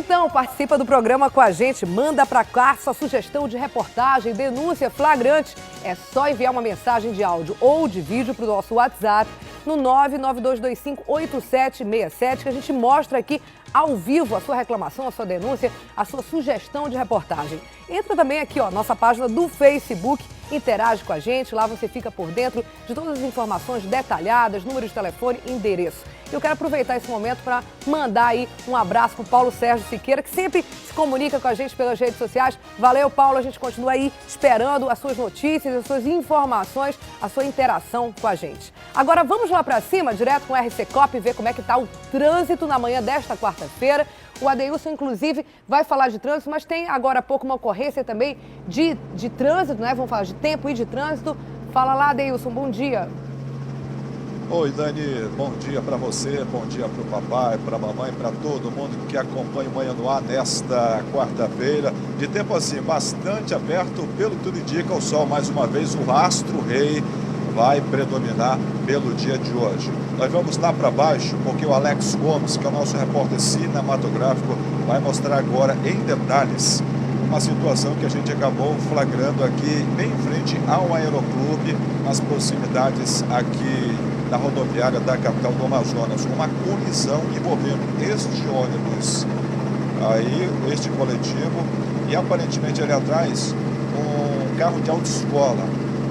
Então, participa do programa com a gente, manda pra cá sua sugestão de reportagem, denúncia flagrante. É só enviar uma mensagem de áudio ou de vídeo pro nosso WhatsApp no 992258767, que a gente mostra aqui ao vivo a sua reclamação, a sua denúncia, a sua sugestão de reportagem. Entra também aqui, ó, nossa página do Facebook, interage com a gente, lá você fica por dentro de todas as informações detalhadas, número de telefone, endereço. Eu quero aproveitar esse momento para mandar aí um abraço para o Paulo Sérgio Siqueira, que sempre se comunica com a gente pelas redes sociais. Valeu, Paulo, a gente continua aí esperando as suas notícias, as suas informações, a sua interação com a gente. Agora vamos lá para cima, direto com o RC Cop, ver como é que está o trânsito na manhã desta quarta-feira. O Adeilson, inclusive, vai falar de trânsito, mas tem agora há pouco uma ocorrência também de trânsito, né? Vamos falar de tempo e de trânsito. Fala lá, Adeilson, bom dia. Oi, Dani, bom dia para você, bom dia para o papai, para a mamãe, para todo mundo que acompanha o Manhã no Ar nesta quarta-feira. De tempo assim, bastante aberto, pelo que tudo indica, o sol mais uma vez, o astro rei vai predominar pelo dia de hoje. Nós vamos lá para baixo, porque o Alex Gomes, que é o nosso repórter cinematográfico, vai mostrar agora em detalhes uma situação que a gente acabou flagrando aqui bem em frente ao Aeroclube, nas proximidades aqui da rodoviária da capital do Amazonas, uma colisão envolvendo este ônibus, aí este coletivo, e aparentemente ali atrás um carro de autoescola.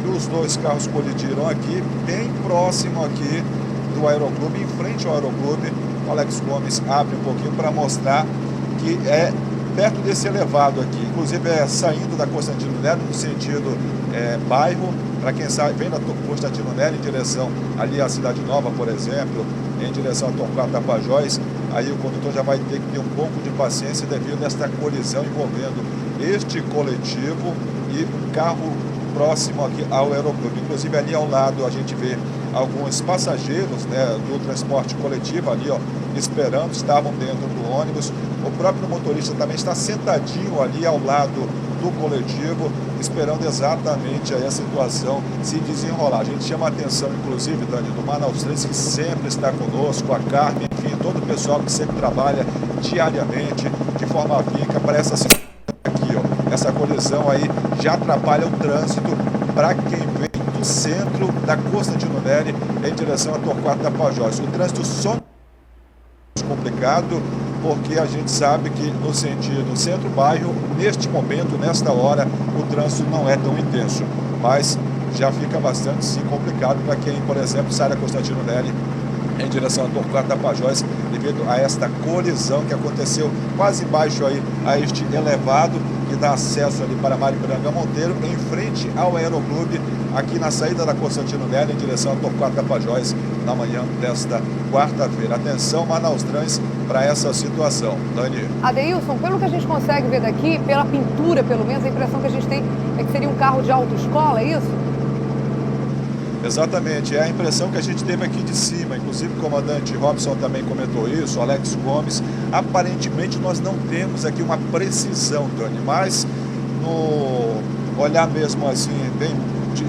E os dois carros colidiram aqui, bem próximo aqui do Aeroclube, em frente ao Aeroclube. O Alex Gomes abre um pouquinho para mostrar que é perto desse elevado aqui, inclusive é saindo da Constantino Nery no sentido bairro, para quem sabe, vem da Constantino Nery em direção ali à Cidade Nova, por exemplo, em direção a Torquato Tapajós, aí o condutor já vai ter que ter um pouco de paciência devido a esta colisão envolvendo este coletivo e um carro próximo aqui ao Aeroclube. Inclusive ali ao lado a gente vê alguns passageiros, né, do transporte coletivo ali, ó, esperando, estavam dentro do ônibus. O próprio motorista também está sentadinho ali ao lado do coletivo, esperando exatamente aí a situação se desenrolar. A gente chama a atenção, inclusive, Dani, do Manaus 3, que sempre está conosco, a Carmen, enfim, todo o pessoal que sempre trabalha diariamente, de forma afinca, para essa situação aqui, ó. Essa colisão aí já atrapalha o trânsito para quem vem do centro da Constantino Nery em direção a Torquato Tapajós. O trânsito só complicado, porque a gente sabe que no sentido centro-bairro, neste momento, nesta hora, o trânsito não é tão intenso, mas já fica bastante sim complicado para quem, por exemplo, sai da Constantino Nery em direção a Torquato Tapajós, devido a esta colisão que aconteceu quase embaixo aí a este elevado que dá acesso ali para Maripiranga Monteiro, em frente ao Aeroclube, aqui na saída da Constantino Nery em direção a Torquato Tapajós, na manhã desta quarta-feira. Atenção, Manaus Trans, para essa situação. Dani. Adeilson, pelo que a gente consegue ver daqui, pela pintura, pelo menos, a impressão que a gente tem é que seria um carro de autoescola, é isso? Exatamente, é a impressão que a gente teve aqui de cima, inclusive o comandante Robson também comentou isso, o Alex Gomes. Aparentemente nós não temos aqui uma precisão, Dani, mas no olhar mesmo assim, bem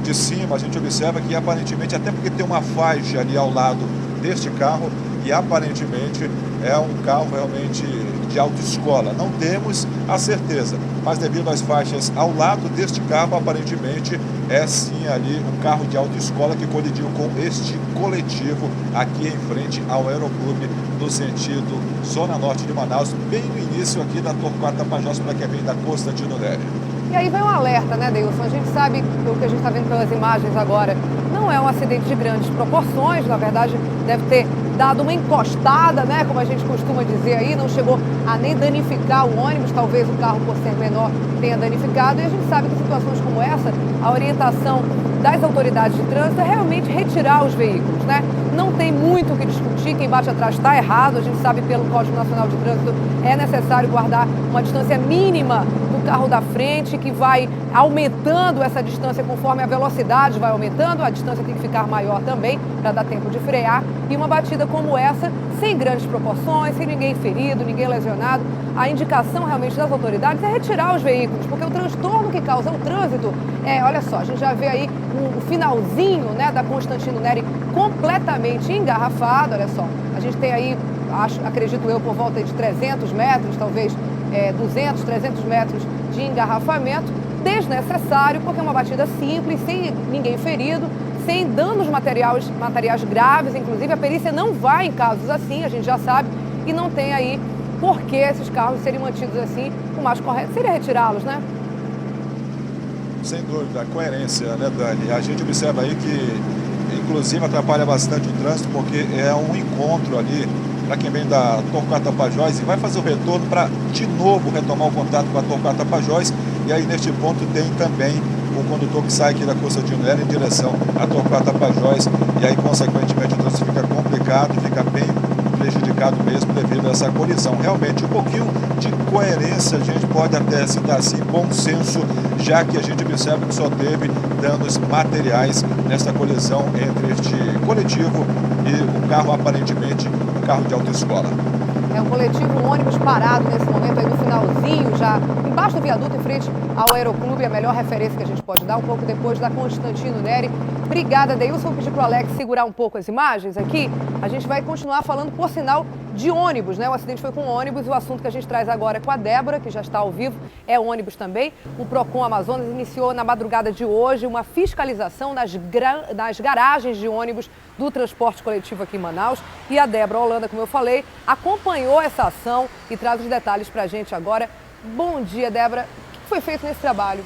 de cima, a gente observa que aparentemente, até porque tem uma faixa ali ao lado deste carro, e aparentemente é um carro realmente de autoescola. Não temos a certeza, mas devido às faixas ao lado deste carro, aparentemente é sim ali um carro de autoescola que colidiu com este coletivo aqui em frente ao Aeroclube, no sentido Zona Norte de Manaus, bem no início aqui da Torquato Tapajós, para quem vem da Constantino Nery. E aí vem um alerta, né, Deilson? A gente sabe, pelo que a gente está vendo pelas imagens agora, não é um acidente de grandes proporções, na verdade deve ter dado uma encostada, né, como a gente costuma dizer aí, não chegou a nem danificar o ônibus, talvez o carro, por ser menor, tenha danificado. E a gente sabe que em situações como essa, a orientação das autoridades de trânsito é realmente retirar os veículos, né? Não tem muito o que discutir, quem bate atrás está errado, a gente sabe pelo Código Nacional de Trânsito é necessário guardar uma distância mínima do carro da frente, que vai aumentando essa distância conforme a velocidade vai aumentando, a distância tem que ficar maior também para dar tempo de frear. E uma batida como essa, sem grandes proporções, sem ninguém ferido, ninguém lesionado, a indicação realmente das autoridades é retirar os veículos, porque o transtorno que causa o trânsito olha só, a gente já vê aí o finalzinho, né, da Constantino Nery completamente engarrafado, olha só. A gente tem aí acredito eu, por volta de 300 metros, talvez 200, 300 metros de engarrafamento, desnecessário, porque é uma batida simples, sem ninguém ferido, sem danos materiais graves, inclusive a perícia não vai em casos assim, a gente já sabe, e não tem aí por que esses carros serem mantidos assim. O mais correto seria retirá-los, né? Sem dúvida, a coerência, né, Dani? A gente observa aí que, inclusive, atrapalha bastante o trânsito, porque é um encontro ali para quem vem da Torquato Tapajós e vai fazer o retorno para, de novo, retomar o contato com a Torquato Tapajós. E aí, neste ponto, tem também o condutor que sai aqui da Costa de Unera em direção à Torquato Tapajós. E aí, consequentemente, o trânsito fica complicado, fica bem prejudicado mesmo devido a essa colisão. Realmente, um pouquinho de coerência, a gente pode até citar assim, bom senso, já que a gente observa que só teve danos materiais nessa colisão entre este coletivo e o carro, aparentemente, um carro de autoescola. É um coletivo, um ônibus parado nesse momento aí no finalzinho, já embaixo do viaduto, em frente ao Aeroclube, a melhor referência que a gente pode dar, um pouco depois da Constantino Neri. Obrigada, Deilson. Vou pedir para o Alex segurar um pouco as imagens aqui. A gente vai continuar falando, por sinal, de ônibus, né? O acidente foi com ônibus e o assunto que a gente traz agora é com a Débora, que já está ao vivo, é ônibus também. O Procon Amazonas iniciou na madrugada de hoje uma fiscalização nas garagens de ônibus do transporte coletivo aqui em Manaus. E a Débora Holanda, como eu falei, acompanhou essa ação e traz os detalhes para a gente agora. Bom dia, Débora. O que foi feito nesse trabalho?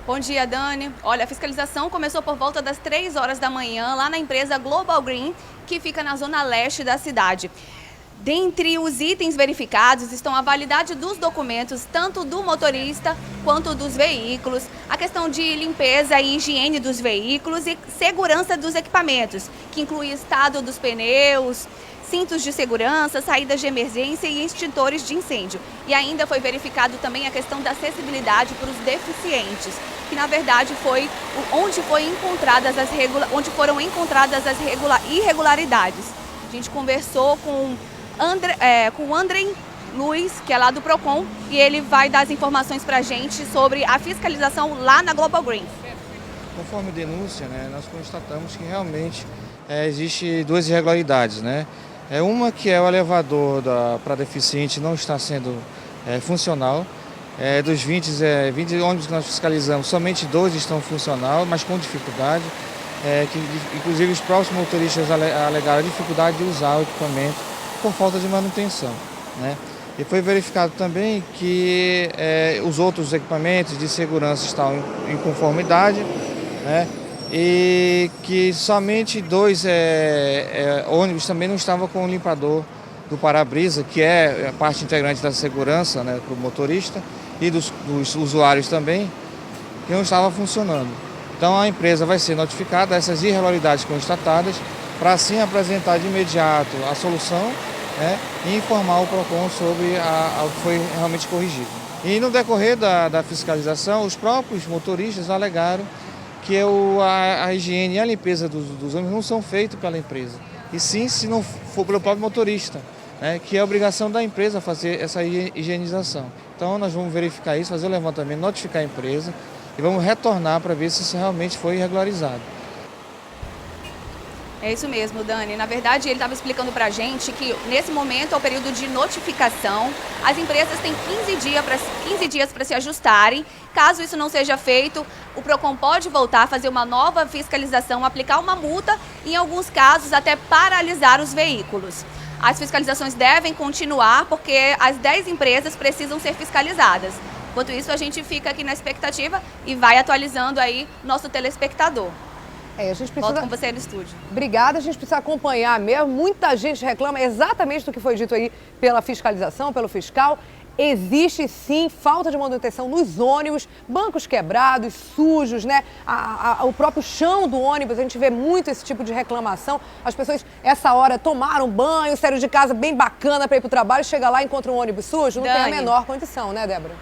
Bom dia, Dani. Olha, a fiscalização começou por volta das 3 horas da manhã, lá na empresa Global Green, que fica na zona leste da cidade. Dentre os itens verificados estão a validade dos documentos, tanto do motorista quanto dos veículos, a questão de limpeza e higiene dos veículos e segurança dos equipamentos, que inclui estado dos pneus, cintos de segurança, saídas de emergência e extintores de incêndio. E ainda foi verificado também a questão da acessibilidade para os deficientes, que na verdade foi onde foram encontradas as irregularidades. A gente conversou com o André Luiz, que é lá do Procon, e ele vai dar as informações para a gente sobre a fiscalização lá na Global Green. Conforme denúncia, nós constatamos que realmente existe duas irregularidades, Uma que é o elevador para deficiente não está sendo funcional. Dos 20 ônibus que nós fiscalizamos, somente 2 estão funcional, mas com dificuldade. Inclusive os próprios motoristas alegaram a dificuldade de usar o equipamento por falta de manutenção. E foi verificado também que os outros equipamentos de segurança estão em conformidade, e que somente 2 ônibus também não estavam com o limpador do para-brisa, que é a parte integrante da segurança para o motorista e dos usuários também, que não estava funcionando. Então a empresa vai ser notificada dessas irregularidades constatadas para assim apresentar de imediato a solução e informar o Procon sobre o que foi realmente corrigido. E no decorrer da fiscalização, os próprios motoristas alegaram que a higiene e a limpeza dos ônibus não são feitos pela empresa, e sim se não for pelo próprio motorista, que é a obrigação da empresa fazer essa higienização. Então nós vamos verificar isso, fazer o levantamento, notificar a empresa e vamos retornar para ver se isso realmente foi regularizado. É isso mesmo, Dani. Na verdade, ele estava explicando para a gente que, nesse momento, é o período de notificação. As empresas têm 15 dias para se ajustarem. Caso isso não seja feito, o Procon pode voltar a fazer uma nova fiscalização, aplicar uma multa e, em alguns casos, até paralisar os veículos. As fiscalizações devem continuar porque as 10 empresas precisam ser fiscalizadas. Enquanto isso, a gente fica aqui na expectativa e vai atualizando aí nosso telespectador. A gente precisa... Volto com você no estúdio. Obrigada, a gente precisa acompanhar mesmo. Muita gente reclama exatamente do que foi dito aí pela fiscalização, pelo fiscal. Existe sim falta de manutenção nos ônibus, bancos quebrados, sujos, o próprio chão do ônibus, a gente vê muito esse tipo de reclamação. As pessoas, essa hora, tomaram banho, saíram de casa bem bacana para ir para o trabalho, chega lá e encontra um ônibus sujo, não tem a menor condição, né, Débora?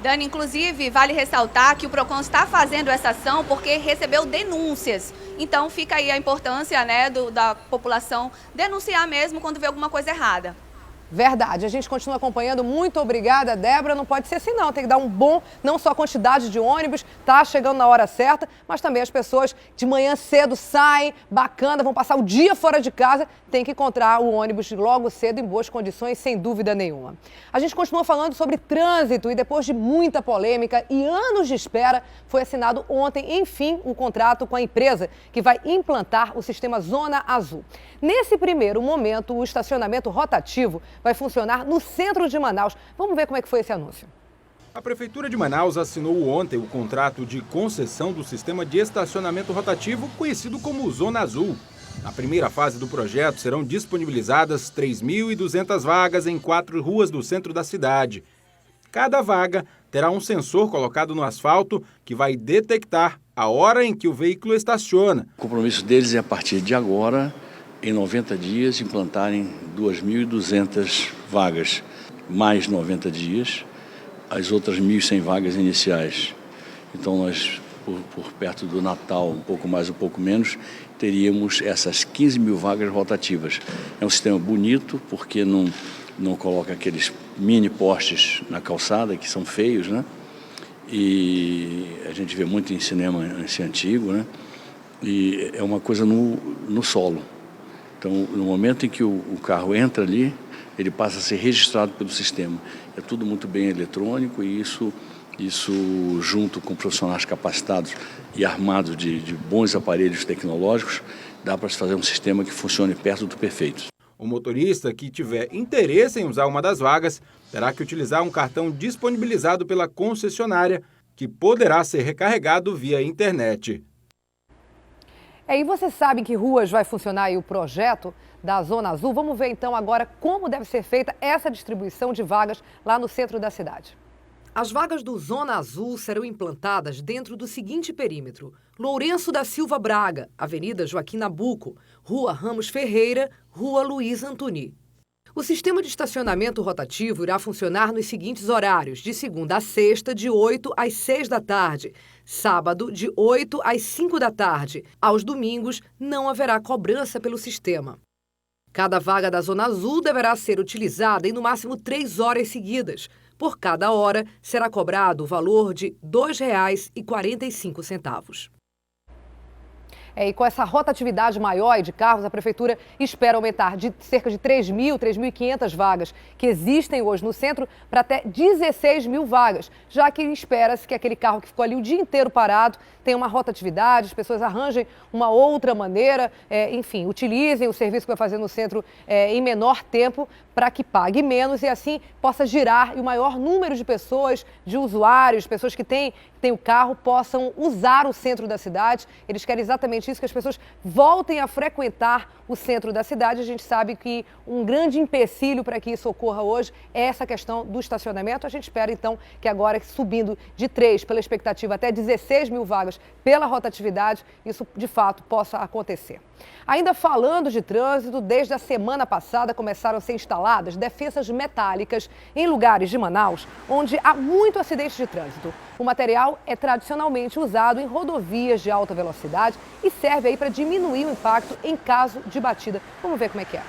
Dani, inclusive, vale ressaltar que o Procon está fazendo essa ação porque recebeu denúncias. Então, fica aí a importância da população denunciar mesmo quando vê alguma coisa errada. Verdade, a gente continua acompanhando. Muito obrigada, Débora. Não pode ser assim não, tem que dar um bom, não só a quantidade de ônibus, tá chegando na hora certa, mas também as pessoas de manhã cedo saem, bacana, vão passar o dia fora de casa, tem que encontrar o ônibus logo cedo em boas condições, sem dúvida nenhuma. A gente continua falando sobre trânsito e depois de muita polêmica e anos de espera, foi assinado ontem, enfim, o contrato com a empresa que vai implantar o sistema Zona Azul. Nesse primeiro momento, o estacionamento rotativo vai funcionar no centro de Manaus. Vamos ver como é que foi esse anúncio. A Prefeitura de Manaus assinou ontem o contrato de concessão do sistema de estacionamento rotativo, conhecido como Zona Azul. Na primeira fase do projeto serão disponibilizadas 3.200 vagas em 4 ruas do centro da cidade. Cada vaga terá um sensor colocado no asfalto que vai detectar a hora em que o veículo estaciona. O compromisso deles é, a partir de agora, em 90 dias, implantarem 2.200 vagas, mais 90 dias, as outras 1.100 vagas iniciais. Então, nós, por perto do Natal, um pouco mais, um pouco menos, teríamos essas 15.000 vagas rotativas. É um sistema bonito, porque não coloca aqueles mini postes na calçada, que são feios, né? E a gente vê muito em cinema esse antigo, né? E é uma coisa no solo. Então, no momento em que o carro entra ali, ele passa a ser registrado pelo sistema. É tudo muito bem eletrônico e isso junto com profissionais capacitados e armados de bons aparelhos tecnológicos, dá para se fazer um sistema que funcione perto do perfeito. O motorista que tiver interesse em usar uma das vagas terá que utilizar um cartão disponibilizado pela concessionária, que poderá ser recarregado via internet. E você sabe em que ruas vai funcionar aí o projeto da Zona Azul? Vamos ver então agora como deve ser feita essa distribuição de vagas lá no centro da cidade. As vagas do Zona Azul serão implantadas dentro do seguinte perímetro: Lourenço da Silva Braga, Avenida Joaquim Nabuco, Rua Ramos Ferreira, Rua Luiz Antoni. O sistema de estacionamento rotativo irá funcionar nos seguintes horários: de segunda a sexta, de 8 às 6 da tarde, sábado, de 8 às 5 da tarde. Aos domingos, não haverá cobrança pelo sistema. Cada vaga da Zona Azul deverá ser utilizada em no máximo 3 horas seguidas. Por cada hora, será cobrado o valor de R$ 2,45. E com essa rotatividade maior de carros, a Prefeitura espera aumentar de cerca de 3.500 vagas que existem hoje no centro para até 16.000 vagas, já que espera-se que aquele carro que ficou ali o dia inteiro parado tenha uma rotatividade, as pessoas arranjem uma outra maneira, enfim, utilizem o serviço que vai fazer no centro em menor tempo para que pague menos e assim possa girar e o maior número de pessoas, de usuários, pessoas que têm o carro, possam usar o centro da cidade. Eles querem exatamente isso, que as pessoas voltem a frequentar o centro da cidade. A gente sabe que um grande empecilho para que isso ocorra hoje é essa questão do estacionamento. A gente espera, então, que agora, subindo de 3, pela expectativa, até 16.000 vagas pela rotatividade, isso, de fato, possa acontecer. Ainda falando de trânsito, desde a semana passada começaram a ser instaladas defensas metálicas em lugares de Manaus onde há muito acidente de trânsito. O material é tradicionalmente usado em rodovias de alta velocidade e serve aí para diminuir o impacto em caso de batida. Vamos ver como é que é.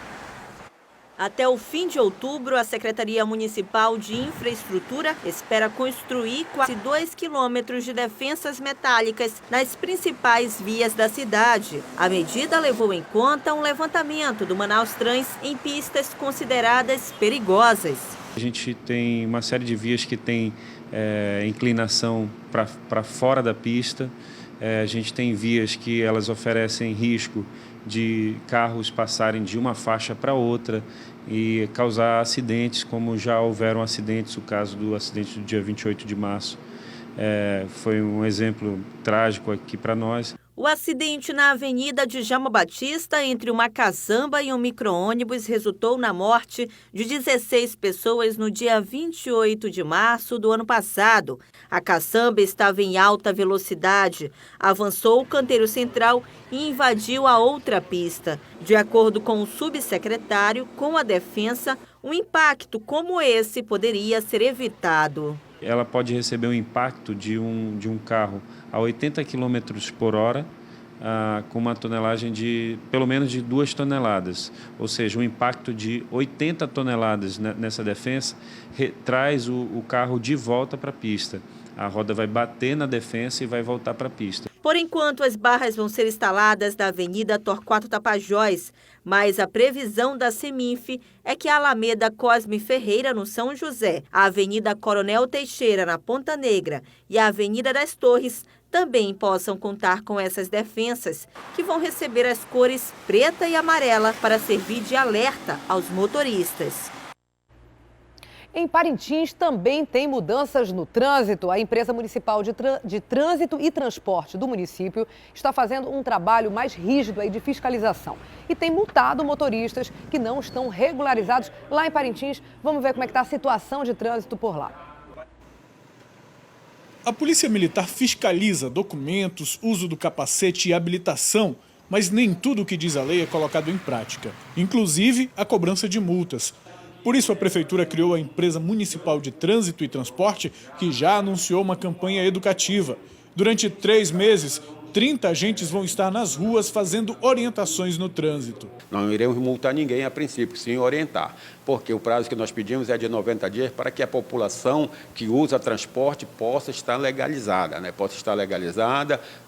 Até o fim de outubro, a Secretaria Municipal de Infraestrutura espera construir quase 2 quilômetros de defensas metálicas nas principais vias da cidade. A medida levou em conta um levantamento do Manaus Trans em pistas consideradas perigosas. A gente tem uma série de vias que tem inclinação para fora da pista. A gente tem vias que elas oferecem risco de carros passarem de uma faixa para outra e causar acidentes, como já houveram acidentes, o caso do acidente do dia 28 de março foi um exemplo trágico aqui para nós. O acidente na Avenida Djalma Batista, entre uma caçamba e um micro-ônibus, resultou na morte de 16 pessoas no dia 28 de março do ano passado. A caçamba estava em alta velocidade, avançou o canteiro central e invadiu a outra pista. De acordo com o subsecretário, com a defensa, um impacto como esse poderia ser evitado. Ela pode receber um impacto de um carro a 80 km por hora com uma tonelagem de pelo menos de 2 toneladas, ou seja, um impacto de 80 toneladas nessa defensa traz o carro de volta para a pista. A roda vai bater na defensa e vai voltar para a pista. Por enquanto, as barras vão ser instaladas na Avenida Torquato Tapajós, mas a previsão da Seminf é que a Alameda Cosme Ferreira, no São José, a Avenida Coronel Teixeira, na Ponta Negra, e a Avenida das Torres também possam contar com essas defensas, que vão receber as cores preta e amarela para servir de alerta aos motoristas. Em Parintins também tem mudanças no trânsito. A empresa municipal de trânsito e transporte do município está fazendo um trabalho mais rígido aí de fiscalização e tem multado motoristas que não estão regularizados lá em Parintins. Vamos ver como é que está a situação de trânsito por lá. A Polícia Militar fiscaliza documentos, uso do capacete e habilitação, mas nem tudo o que diz a lei é colocado em prática, inclusive a cobrança de multas. Por isso, a Prefeitura criou a Empresa Municipal de Trânsito e Transporte, que já anunciou uma campanha educativa. Durante 3 meses, 30 agentes vão estar nas ruas fazendo orientações no trânsito. Não iremos multar ninguém a princípio, sim orientar, porque o prazo que nós pedimos é de 90 dias para que a população que usa transporte possa estar legalizada,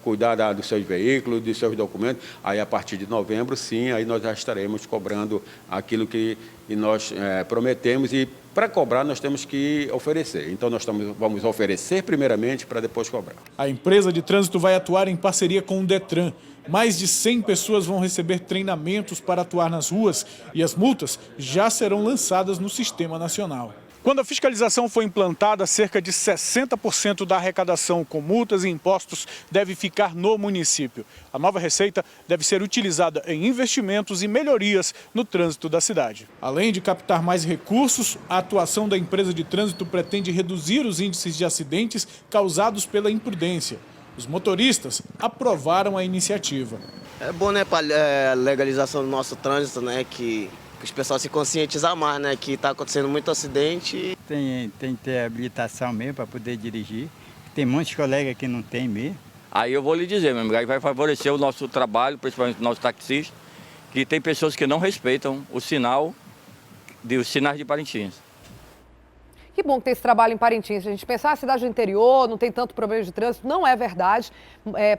cuidar dos seus veículos, dos seus documentos. Aí, a partir de novembro, sim, aí nós já estaremos cobrando aquilo que nós prometemos e para cobrar nós temos que oferecer. Então nós vamos oferecer primeiramente para depois cobrar. A empresa de trânsito vai atuar em parceria com o Detran. Mais de 100 pessoas vão receber treinamentos para atuar nas ruas e as multas já serão lançadas no Sistema Nacional. Quando a fiscalização for implantada, cerca de 60% da arrecadação com multas e impostos deve ficar no município. A nova receita deve ser utilizada em investimentos e melhorias no trânsito da cidade. Além de captar mais recursos, a atuação da empresa de trânsito pretende reduzir os índices de acidentes causados pela imprudência. Os motoristas aprovaram a iniciativa. É bom, né, para a legalização do nosso trânsito, né, que os pessoal se conscientizar mais, né, que está acontecendo muito acidente. Tem que ter habilitação mesmo para poder dirigir. Tem muitos colegas que não tem mesmo. Aí eu vou lhe dizer, meu amigo, aí vai favorecer o nosso trabalho, principalmente o nosso taxista, que tem pessoas que não respeitam os sinais de Parintins. Que bom que tem esse trabalho em Parintins. A gente pensar a cidade do interior, não tem tanto problema de trânsito, não é verdade.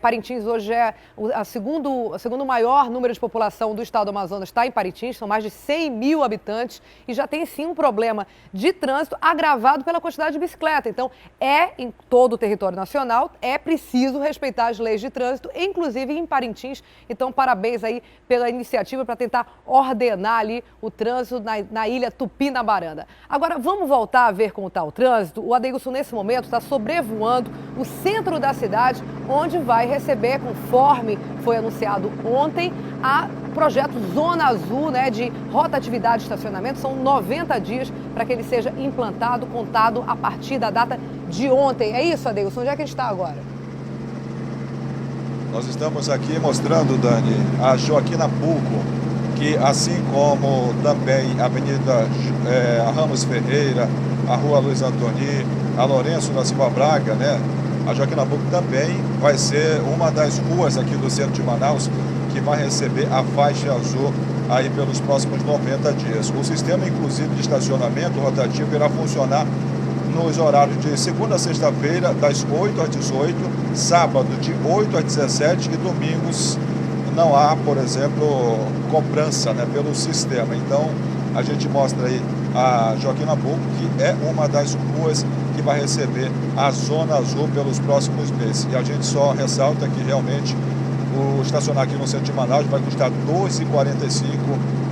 Parintins hoje é o segundo maior número de população do estado do Amazonas, está em Parintins, são mais de 100 mil habitantes e já tem sim um problema de trânsito agravado pela quantidade de bicicleta. Então, em todo o território nacional, é preciso respeitar as leis de trânsito, inclusive em Parintins. Então, parabéns aí pela iniciativa para tentar ordenar ali o trânsito na ilha Tupinabaranda. Agora, vamos voltar a ver como está o trânsito. O Adeilson, nesse momento, está sobrevoando o centro da cidade, onde vai receber, conforme foi anunciado ontem, o projeto Zona Azul, né, de rotatividade de estacionamento. São 90 dias para que ele seja implantado, contado a partir da data de ontem. É isso, Adeilson? Onde é que a gente está agora? Nós estamos aqui mostrando, Dani, a Joaquim Nabuco, que assim como também a Avenida Ramos Ferreira, a Rua Luiz Antoni, a Lourenço da Silva Braga, né? A Joaquim Nabuco também vai ser uma das ruas aqui do centro de Manaus que vai receber a faixa azul aí pelos próximos 90 dias. O sistema, inclusive, de estacionamento rotativo irá funcionar nos horários de segunda a sexta-feira, das 8 às 18, sábado de 8 às 17 e domingos não há, por exemplo, cobrança, né, pelo sistema. Então, a gente mostra aí a Joaquim Nabuco, que é uma das ruas que vai receber a Zona Azul pelos próximos meses. E a gente só ressalta que realmente o estacionar aqui no centro de Manaus vai custar R$ 2,45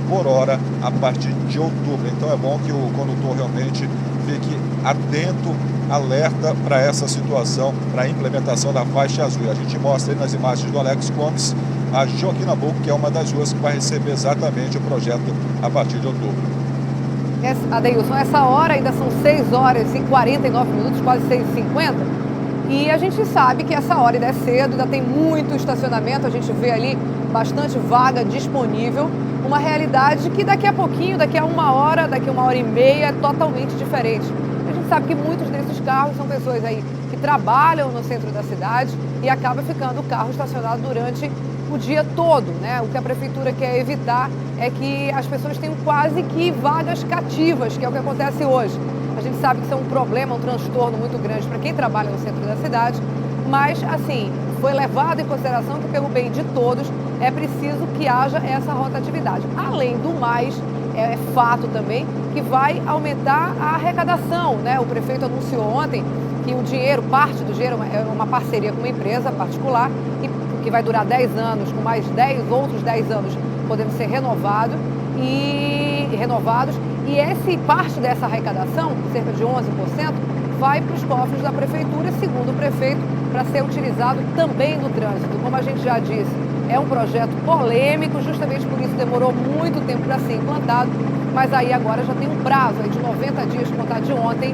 por hora a partir de outubro. Então é bom que o condutor realmente fique atento, alerta para essa situação, para a implementação da faixa azul. E a gente mostra aí nas imagens do Alex Gomes a Joaquim Nabuco, que é uma das ruas que vai receber exatamente o projeto a partir de outubro. Adeilson, essa hora ainda são 6 horas e 49 minutos, quase 6h50. E a gente sabe que essa hora ainda é cedo, ainda tem muito estacionamento, a gente vê ali bastante vaga disponível. Uma realidade que daqui a pouquinho, daqui a 1 hora, daqui a 1 hora e meia, é totalmente diferente. A gente sabe que muitos desses carros são pessoas aí que trabalham no centro da cidade e acaba ficando o carro estacionado durante o dia todo, né? O que a prefeitura quer evitar é que as pessoas tenham quase que vagas cativas, que é o que acontece hoje. A gente sabe que isso é um problema, um transtorno muito grande para quem trabalha no centro da cidade, mas, assim, foi levado em consideração que, pelo bem de todos, é preciso que haja essa rotatividade. Além do mais, é fato também que vai aumentar a arrecadação, né? O prefeito anunciou ontem que o dinheiro, parte do dinheiro, é uma parceria com uma empresa particular que vai durar 10 anos, com mais 10, outros 10 anos podendo ser renovados, e parte dessa arrecadação, cerca de 11%, vai para os cofres da prefeitura, segundo o prefeito, para ser utilizado também no trânsito. Como a gente já disse, é um projeto polêmico, justamente por isso demorou muito tempo para ser implantado, mas aí agora já tem um prazo aí de 90 dias, contar de ontem,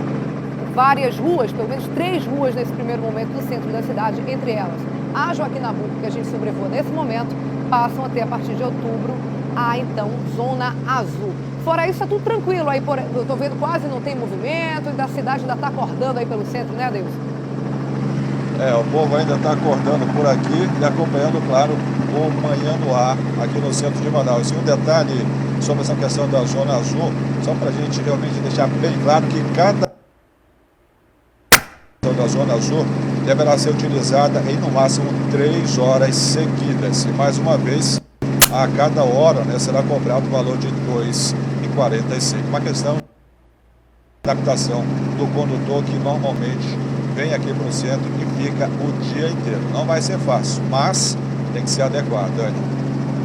várias ruas, pelo menos 3 ruas nesse primeiro momento no centro da cidade, entre elas a Joaquim Nabuco, que a gente sobrevoa nesse momento, passam a ter a partir de outubro a então zona azul. Fora isso, tá tudo tranquilo aí, eu estou vendo quase não tem movimento, e a cidade ainda está acordando aí pelo centro, né, Adeilson? O povo ainda está acordando por aqui e acompanhando, claro, o Manhã no Ar aqui no centro de Manaus. E um detalhe sobre essa questão da zona azul, só para a gente realmente deixar bem claro que cada da zona azul deverá ser utilizada em no máximo 3 horas seguidas. E mais uma vez, a cada hora, né, será cobrado o valor de R$ 2,45. Uma questão de adaptação do condutor que normalmente vem aqui para o centro e fica o dia inteiro. Não vai ser fácil, mas tem que ser adequado, Dani.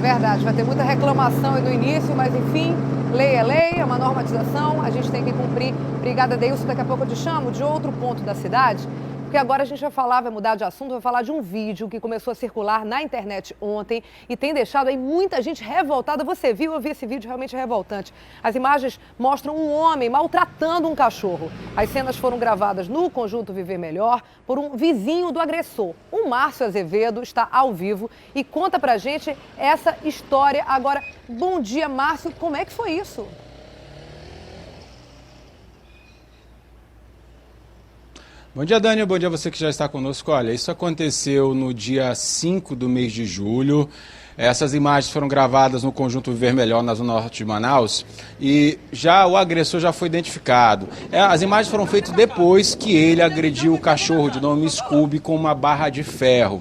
Verdade, vai ter muita reclamação aí no início, mas enfim, lei é lei, é uma normatização, a gente tem que cumprir. Obrigada, Deilson. Daqui a pouco eu te chamo de outro ponto da cidade, porque agora a gente vai mudar de assunto, vai falar de um vídeo que começou a circular na internet ontem e tem deixado aí muita gente revoltada. Você viu? Eu vi esse vídeo realmente revoltante. As imagens mostram um homem maltratando um cachorro. As cenas foram gravadas no Conjunto Viver Melhor por um vizinho do agressor. O Márcio Azevedo está ao vivo e conta pra gente essa história agora. Bom dia, Márcio. Como é que foi isso? Bom dia, Dani. Bom dia a você que já está conosco. Olha, isso aconteceu no dia 5 do mês de julho. Essas imagens foram gravadas no Conjunto Viver Melhor, na zona norte de Manaus, e o agressor já foi identificado. As imagens foram feitas depois que ele agrediu o cachorro de nome Scooby com uma barra de ferro.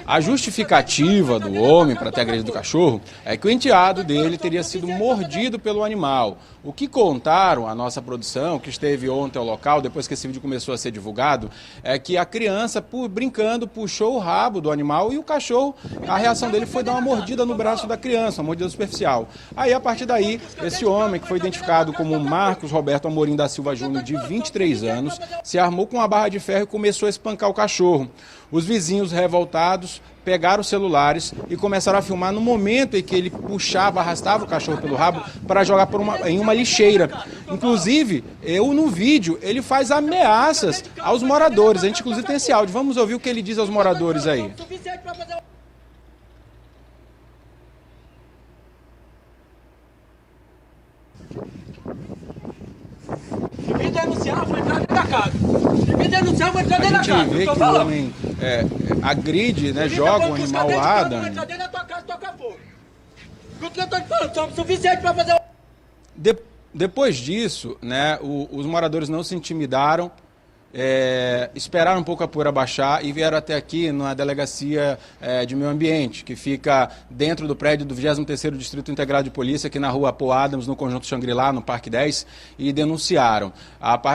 A justificativa do homem para ter agredido o cachorro é que o enteado dele teria sido mordido pelo animal. O que contaram a nossa produção, que esteve ontem ao local, depois que esse vídeo começou a ser divulgado, é que a criança, brincando, puxou o rabo do animal e o cachorro, a reação dele foi dar uma mordida no braço da criança, uma mordida superficial. Aí, a partir daí, esse homem, que foi identificado como Marcos Roberto Amorim da Silva Júnior, de 23 anos, se armou com uma barra de ferro e começou a espancar o cachorro. Os vizinhos revoltados pegaram os celulares e começaram a filmar no momento em que ele puxava, arrastava o cachorro pelo rabo para jogar em uma lixeira. Inclusive, no vídeo, ele faz ameaças aos moradores. A gente, inclusive, tem esse áudio. Vamos ouvir o que ele diz aos moradores aí. Se me denunciar, vou entrar dentro da casa. Se me denunciar, vou entrar dentro da casa. A gente vê que o homem agride, né, joga o animal lá, Dani. Vou entrar dentro da tua casa e tocar fogo. O que eu tô te falando? Somos suficientes para fazer... Depois disso, né, os moradores não se intimidaram, esperaram um pouco a poeira baixar e vieram até aqui na delegacia de meio ambiente, que fica dentro do prédio do 23º Distrito Integrado de Polícia, aqui na rua Paul Adams, no Conjunto Xangri-Lá, no Parque 10, e denunciaram.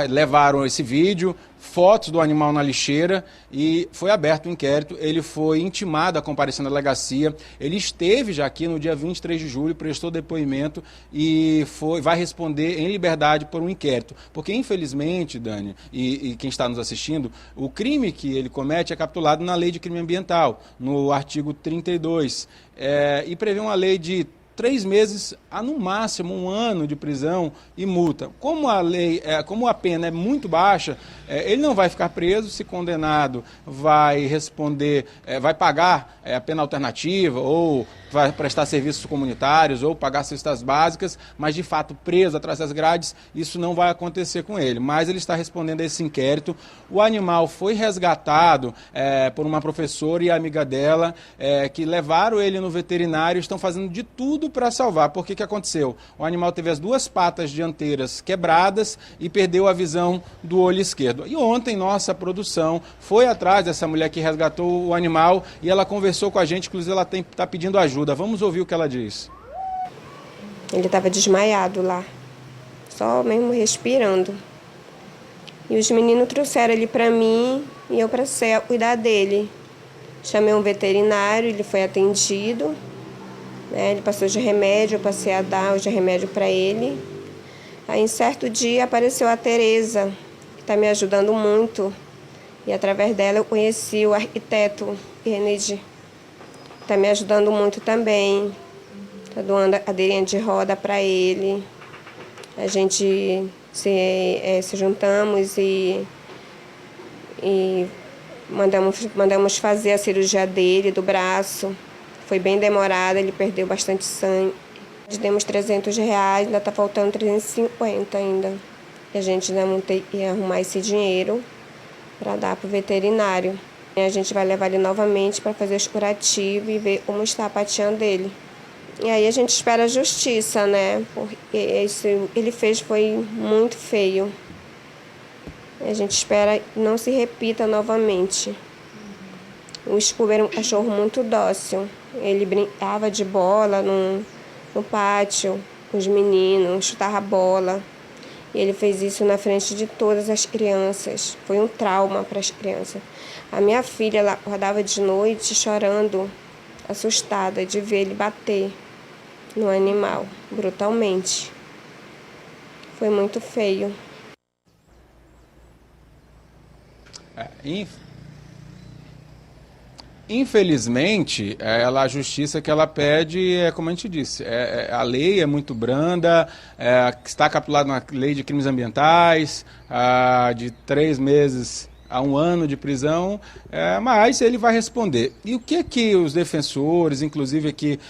Levaram esse vídeo, fotos do animal na lixeira e foi aberto o inquérito. Ele foi intimado a comparecer na delegacia. Ele esteve já aqui no dia 23 de julho, prestou depoimento e vai responder em liberdade por um inquérito. Porque, infelizmente, Dani, e quem está nos assistindo, o crime que ele comete é capturado na Lei de Crime Ambiental, no artigo 32, e prevê uma lei de 3 meses a, no máximo, 1 ano de prisão e multa. Como a pena é muito baixa, ele não vai ficar preso. Se condenado, vai responder, vai pagar a pena alternativa ou vai prestar serviços comunitários ou pagar cestas básicas, mas de fato preso atrás das grades, isso não vai acontecer com ele. Mas ele está respondendo a esse inquérito. O animal foi resgatado por uma professora e amiga dela, que levaram ele no veterinário e estão fazendo de tudo para salvar. Por que aconteceu? O animal teve as duas patas dianteiras quebradas e perdeu a visão do olho esquerdo. E ontem nossa produção foi atrás dessa mulher que resgatou o animal e ela conversou com a gente, inclusive ela está pedindo ajuda. Vamos ouvir o que ela diz. Ele estava desmaiado lá, só mesmo respirando. E os meninos trouxeram ele para mim e eu passei a cuidar dele. Chamei um veterinário, ele foi atendido, né? Ele passou de remédio, eu passei a dar os remédios para ele. Aí, em certo dia, apareceu a Tereza, que está me ajudando muito. E, através dela, eu conheci o arquiteto Kennedy, que está me ajudando muito também. Está doando a cadeirinha de roda para ele. A gente se juntamos e mandamos fazer a cirurgia dele, do braço. Foi bem demorada, ele perdeu bastante sangue. Demos R$300, ainda está faltando 350 ainda. E a gente ainda não tem que arrumar esse dinheiro para dar para o veterinário. E a gente vai levar ele novamente para fazer os curativos e ver como está a patinha dele. E aí a gente espera a justiça, né? Porque ele fez foi muito feio. A gente espera que não se repita novamente. O Scooby era um cachorro muito dócil. Ele brincava de bola no pátio com os meninos, chutava bola. E ele fez isso na frente de todas as crianças. Foi um trauma para as crianças. A minha filha ela acordava de noite chorando, assustada de ver ele bater no animal, brutalmente. Foi muito feio. Infelizmente, a justiça que ela pede como a gente disse, a lei é muito branda, está capitulada na lei de crimes ambientais, de 3 meses a 1 ano de prisão, mas ele vai responder. E o que os defensores, inclusive aqui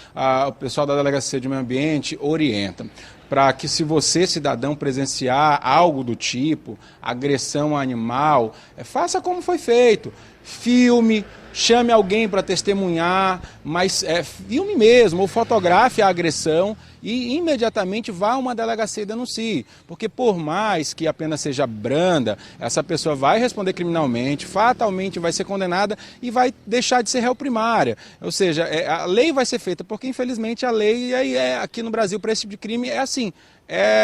o pessoal da Delegacia de Meio Ambiente, orientam? Para que, se você, cidadão, presenciar algo do tipo, agressão a animal, faça como foi feito. Filme, chame alguém para testemunhar, mas filme mesmo, ou fotografe a agressão e imediatamente vá a uma delegacia e denuncie. Porque por mais que a pena seja branda, essa pessoa vai responder criminalmente, fatalmente vai ser condenada e vai deixar de ser réu primária. Ou seja, a lei vai ser feita, porque infelizmente a lei aqui no Brasil para esse tipo de crime é assim.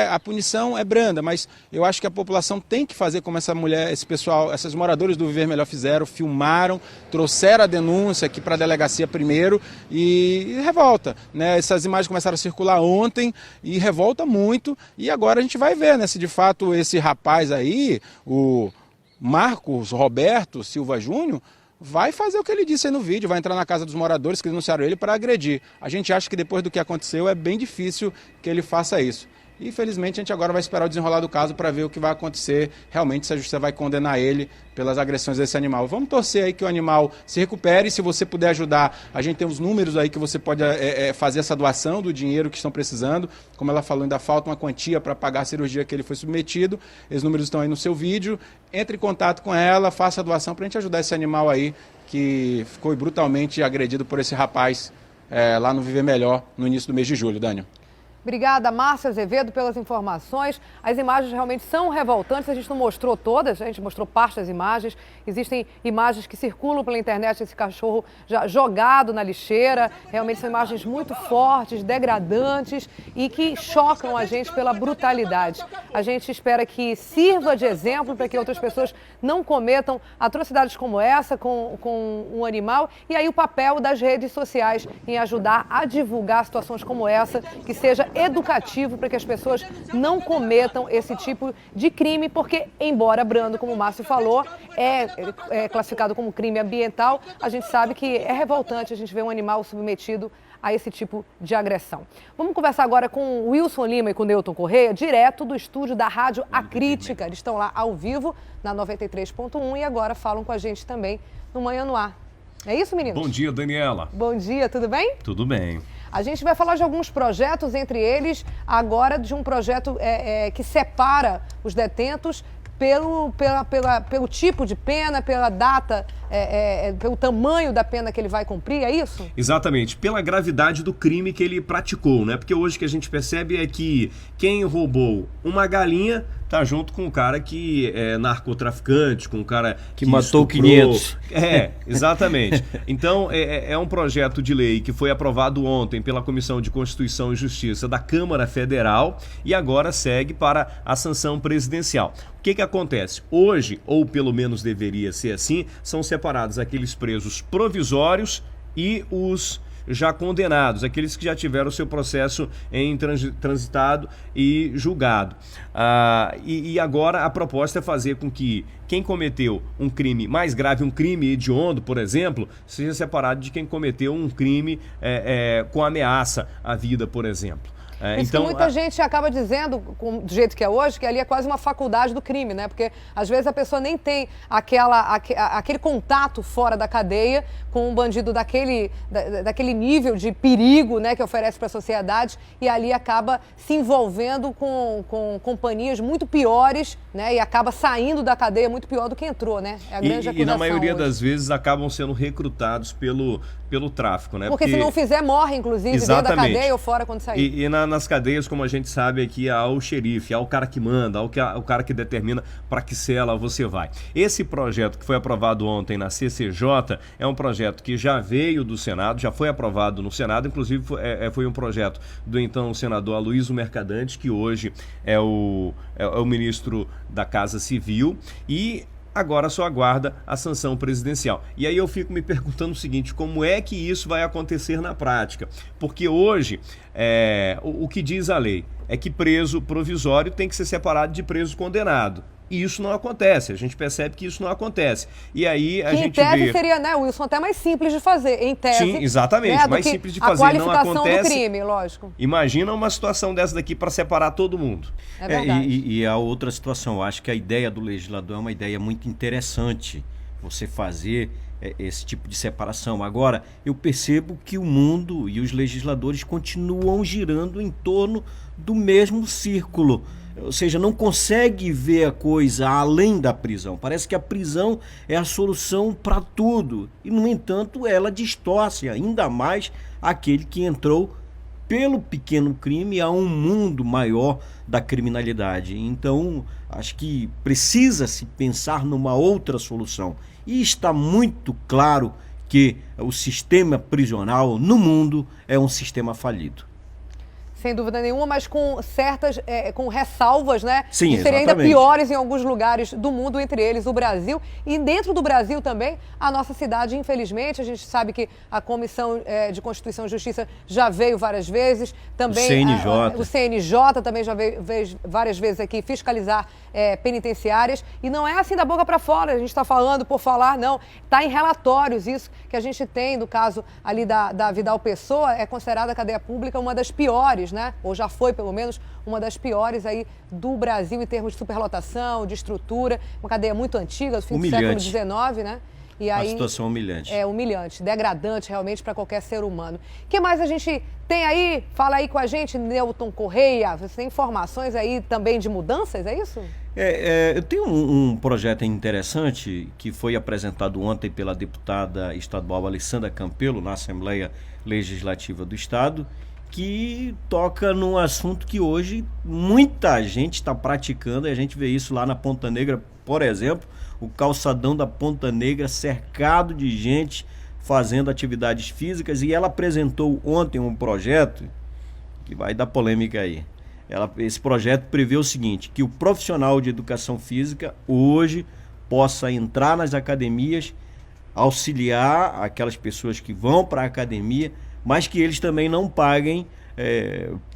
A punição é branda, mas eu acho que a população tem que fazer como essa mulher, esse pessoal, esses moradores do Viver Melhor fizeram, filmaram, trouxeram a denúncia aqui para a delegacia primeiro e revolta, né? Essas imagens começaram a circular ontem e revolta muito e agora a gente vai ver, né, se de fato esse rapaz aí, o Marcos Roberto Silva Júnior, vai fazer o que ele disse aí no vídeo, vai entrar na casa dos moradores que denunciaram ele para agredir. A gente acha que depois do que aconteceu é bem difícil que ele faça isso. E, infelizmente, a gente agora vai esperar o desenrolar do caso para ver o que vai acontecer, realmente, se a justiça vai condenar ele pelas agressões desse animal. Vamos torcer aí que o animal se recupere. Se você puder ajudar, a gente tem os números aí que você pode fazer essa doação do dinheiro que estão precisando. Como ela falou, ainda falta uma quantia para pagar a cirurgia que ele foi submetido. Os números estão aí no seu vídeo. Entre em contato com ela, faça a doação para a gente ajudar esse animal aí que ficou brutalmente agredido por esse rapaz lá no Viver Melhor no início do mês de julho. Daniel. Obrigada, Márcia Azevedo, pelas informações. As imagens realmente são revoltantes, a gente não mostrou todas, a gente mostrou parte das imagens. Existem imagens que circulam pela internet, esse cachorro já jogado na lixeira. Realmente são imagens muito fortes, degradantes e que chocam a gente pela brutalidade. A gente espera que sirva de exemplo para que outras pessoas não cometam atrocidades como essa com um animal. E aí o papel das redes sociais em ajudar a divulgar situações como essa, que seja educativo para que as pessoas não cometam esse tipo de crime, porque, embora brando, como o Márcio falou, é classificado como crime ambiental, a gente sabe que é revoltante a gente ver um animal submetido a esse tipo de agressão. Vamos conversar agora com o Wilson Lima e com o Newton Correia, direto do estúdio da Rádio A Crítica. Eles estão lá ao vivo na 93.1 e agora falam com a gente também no Manhã no Ar. É isso, meninos? Bom dia, Daniela. Bom dia, tudo bem? Tudo bem. A gente vai falar de alguns projetos, entre eles, agora de um projeto que separa os detentos pelo tipo de pena, pela data, pelo tamanho da pena que ele vai cumprir, é isso? Exatamente, pela gravidade do crime que ele praticou, né? Porque hoje o que a gente percebe é que quem roubou uma galinha tá junto com o cara que é narcotraficante, com o cara que matou estuprou. 500. Exatamente. Então, é um projeto de lei que foi aprovado ontem pela Comissão de Constituição e Justiça da Câmara Federal e agora segue para a sanção presidencial. O que acontece? Hoje, ou pelo menos deveria ser assim, são separados aqueles presos provisórios e os já condenados, aqueles que já tiveram o seu processo em transitado e julgado. E agora a proposta é fazer com que quem cometeu um crime mais grave, um crime hediondo, por exemplo, seja separado de quem cometeu um crime com ameaça à vida, por exemplo. Então, muita gente acaba dizendo, do jeito que é hoje, que ali é quase uma faculdade do crime, né? Porque às vezes a pessoa nem tem aquele contato fora da cadeia com um bandido daquele nível de perigo, né, que oferece para a sociedade, e ali acaba se envolvendo com companhias muito piores, né? E acaba saindo da cadeia muito pior do que entrou, né? É a grande acusação e na maioria hoje. Das vezes acabam sendo recrutados pelo tráfico, né? Porque se não fizer, morre, inclusive, exatamente, dentro da cadeia ou fora quando sair. Nas cadeias, como a gente sabe aqui, há o xerife, há o cara que manda, há o cara que determina para que cela você vai. Esse projeto que foi aprovado ontem na CCJ é um projeto que já veio do Senado, já foi aprovado no Senado, inclusive foi um projeto do então senador Aloysio Mercadante, que hoje é o ministro da Casa Civil, e agora só aguarda a sanção presidencial. E aí eu fico me perguntando o seguinte, como é que isso vai acontecer na prática? Porque hoje, o que diz a lei é que preso provisório tem que ser separado de preso condenado. E isso não acontece, a gente percebe que isso não acontece. E aí a gente vê... Em tese seria, né, Wilson, até mais simples de fazer, em tese. Sim, exatamente, né, mais simples de fazer, não acontece. A qualificação do crime, lógico. Imagina uma situação dessa daqui para separar todo mundo. É verdade. E a outra situação, eu acho que a ideia do legislador é uma ideia muito interessante, você fazer esse tipo de separação. Agora, eu percebo que o mundo e os legisladores continuam girando em torno do mesmo círculo. Ou seja, não consegue ver a coisa além da prisão. Parece que a prisão é a solução para tudo. E, no entanto, ela distorce ainda mais aquele que entrou pelo pequeno crime a um mundo maior da criminalidade. Então, acho que precisa-se pensar numa outra solução. E está muito claro que o sistema prisional no mundo é um sistema falido. Sem dúvida nenhuma, mas com certas, com ressalvas, né? Sim, de serem ainda piores em alguns lugares do mundo, entre eles o Brasil. E dentro do Brasil também, a nossa cidade, infelizmente, a gente sabe que a Comissão de Constituição e Justiça já veio várias vezes. Também o CNJ também já veio várias vezes aqui fiscalizar penitenciárias. E não é assim da boca para fora, a gente está falando por falar, não. Está em relatórios isso que a gente tem, do caso ali da Vidal Pessoa, é considerada a cadeia pública uma das piores, né? Ou já foi, pelo menos, uma das piores aí do Brasil em termos de superlotação, de estrutura, uma cadeia muito antiga, do fim do século XIX, né? E aí, uma situação humilhante. É humilhante, degradante realmente para qualquer ser humano. O que mais a gente tem aí? Fala aí com a gente, Newton Correia. Você tem informações aí também de mudanças, é isso? Eu tenho um projeto interessante que foi apresentado ontem pela deputada estadual Alessandra Campelo na Assembleia Legislativa do Estado, que toca num assunto que hoje muita gente está praticando, e a gente vê isso lá na Ponta Negra, por exemplo, o calçadão da Ponta Negra cercado de gente fazendo atividades físicas, e ela apresentou ontem um projeto que vai dar polêmica aí. Esse projeto prevê o seguinte, que o profissional de educação física hoje possa entrar nas academias, auxiliar aquelas pessoas que vão para a academia, mas que eles também não paguem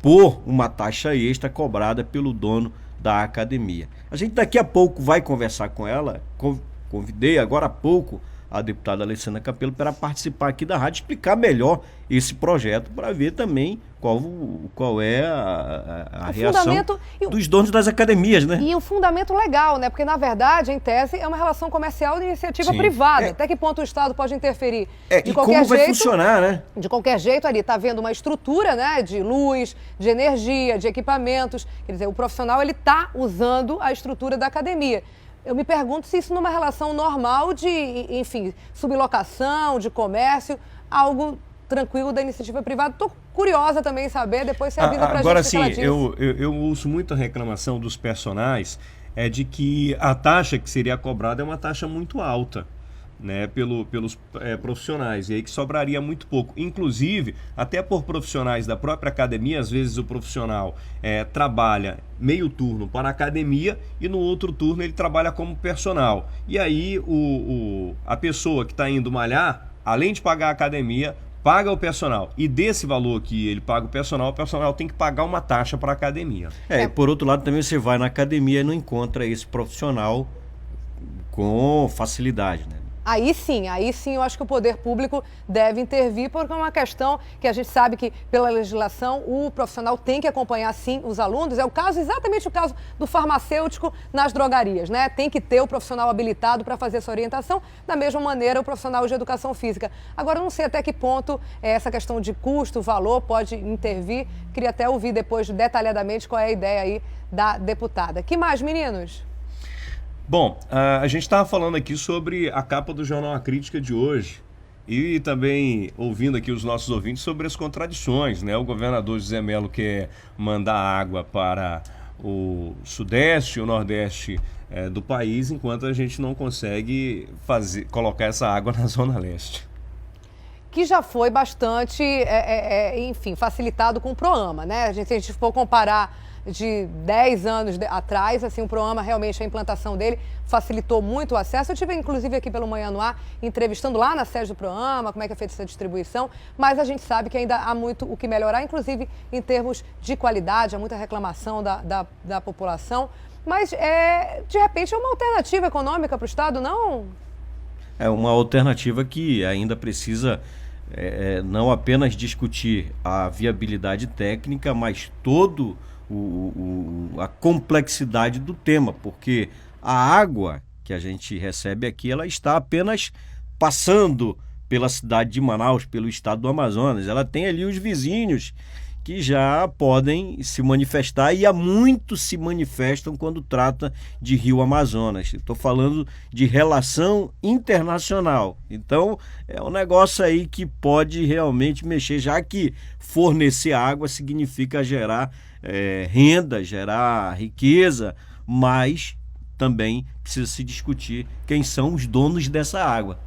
por uma taxa extra cobrada pelo dono da academia. A gente daqui a pouco vai conversar com ela, convidei agora há pouco a deputada Alessandra Campelo para participar aqui da rádio, explicar melhor esse projeto, para ver também qual é a reação dos donos das academias, né? E o fundamento legal, né? Porque, na verdade, em tese, é uma relação comercial de iniciativa privada. Até que ponto o Estado pode interferir? De qualquer jeito, vai funcionar, né? De qualquer jeito, ali está havendo uma estrutura, né? De luz, de energia, de equipamentos. Quer dizer, o profissional, ele está usando a estrutura da academia. Eu me pergunto se isso numa relação normal de, enfim, sublocação, de comércio, algo tranquilo da iniciativa privada. Estou curiosa também em saber, depois você avisa pra agora, gente o que ela diz. eu ouço muita reclamação dos personagens de que a taxa que seria cobrada é uma taxa muito alta, né, pelos profissionais, e aí que sobraria muito pouco. Inclusive, até por profissionais da própria academia, às vezes o profissional trabalha meio turno para a academia e no outro turno ele trabalha como personal. E aí a pessoa que está indo malhar, além de pagar a academia, paga o personal. E desse valor que ele paga o personal tem que pagar uma taxa para a academia. Por outro lado, também você vai na academia e não encontra esse profissional com facilidade, né? Aí sim, eu acho que o poder público deve intervir, porque é uma questão que a gente sabe que, pela legislação, o profissional tem que acompanhar, sim, os alunos. É exatamente o caso do farmacêutico nas drogarias, né? Tem que ter o profissional habilitado para fazer essa orientação, da mesma maneira o profissional de educação física. Agora, eu não sei até que ponto essa questão de custo, valor, pode intervir. Queria até ouvir depois detalhadamente qual é a ideia aí da deputada. Que mais, meninos? Bom, a gente estava falando aqui sobre a capa do Jornal A Crítica de hoje e também ouvindo aqui os nossos ouvintes sobre as contradições, né? O governador José Mello quer mandar água para o sudeste e o nordeste do país, enquanto a gente não consegue colocar essa água na zona leste. Que já foi bastante, enfim, facilitado com o PROAMA, né? Se a gente for comparar de 10 anos atrás, assim, o PROAMA, realmente, a implantação dele facilitou muito o acesso. Eu estive, inclusive, aqui pelo Manhã no Ar, entrevistando lá na sede do PROAMA, como é que é feita essa distribuição, mas a gente sabe que ainda há muito o que melhorar, inclusive em termos de qualidade, há muita reclamação da população, mas, de repente, é uma alternativa econômica para o Estado, não? É uma alternativa que ainda precisa não apenas discutir a viabilidade técnica, mas todo a complexidade do tema, porque a água que a gente recebe aqui, ela está apenas passando pela cidade de Manaus, pelo estado do Amazonas. Ela tem ali os vizinhos que já podem se manifestar, e há muitos se manifestam quando trata de Rio Amazonas. Estou falando de relação internacional. Então, é um negócio aí que pode realmente mexer, já que fornecer água significa gerar renda, gerar riqueza, mas também precisa se discutir quem são os donos dessa água.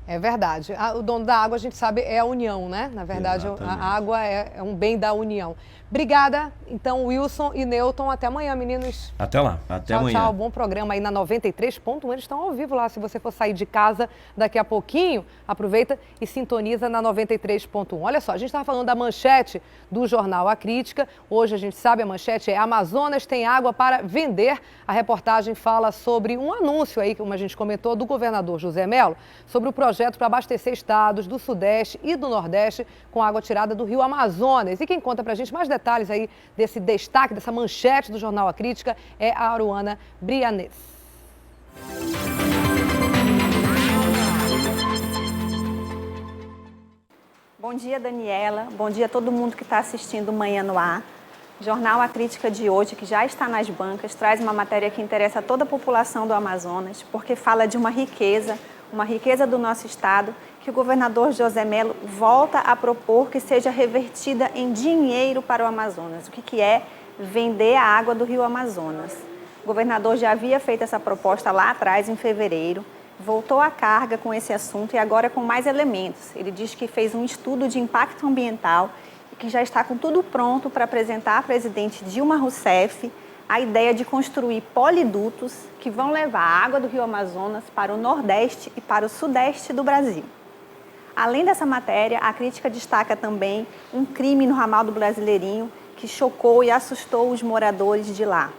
É verdade. O dono da água, a gente sabe, é a União, né? Na verdade, a água é um bem da União. Obrigada, então, Wilson e Newton. Até amanhã, meninos. Até lá. Até amanhã. Tchau, bom programa aí na 93.1. Eles estão ao vivo lá. Se você for sair de casa daqui a pouquinho, aproveita e sintoniza na 93.1. Olha só, a gente estava falando da manchete do jornal A Crítica. Hoje, a gente sabe, a manchete é: Amazonas tem água para vender. A reportagem fala sobre um anúncio aí, como a gente comentou, do governador José Mello, sobre o projeto para abastecer estados do Sudeste e do Nordeste com água tirada do Rio Amazonas. E quem conta pra gente mais detalhes aí desse destaque, dessa manchete do jornal A Crítica, é a Aruana Brianês. Bom dia, Daniela. Bom dia a todo mundo que está assistindo o Manhã no Ar. Jornal A Crítica de hoje, que já está nas bancas, traz uma matéria que interessa a toda a população do Amazonas, porque fala de uma riqueza do nosso estado, que o governador José Mello volta a propor que seja revertida em dinheiro para o Amazonas. O que é vender a água do Rio Amazonas? O governador já havia feito essa proposta lá atrás, em fevereiro, voltou à carga com esse assunto e agora com mais elementos. Ele diz que fez um estudo de impacto ambiental e que já está com tudo pronto para apresentar à presidente Dilma Rousseff a ideia de construir polidutos que vão levar a água do Rio Amazonas para o Nordeste e para o Sudeste do Brasil. Além dessa matéria, a Crítica destaca também um crime no ramal do Brasileirinho que chocou e assustou os moradores de lá.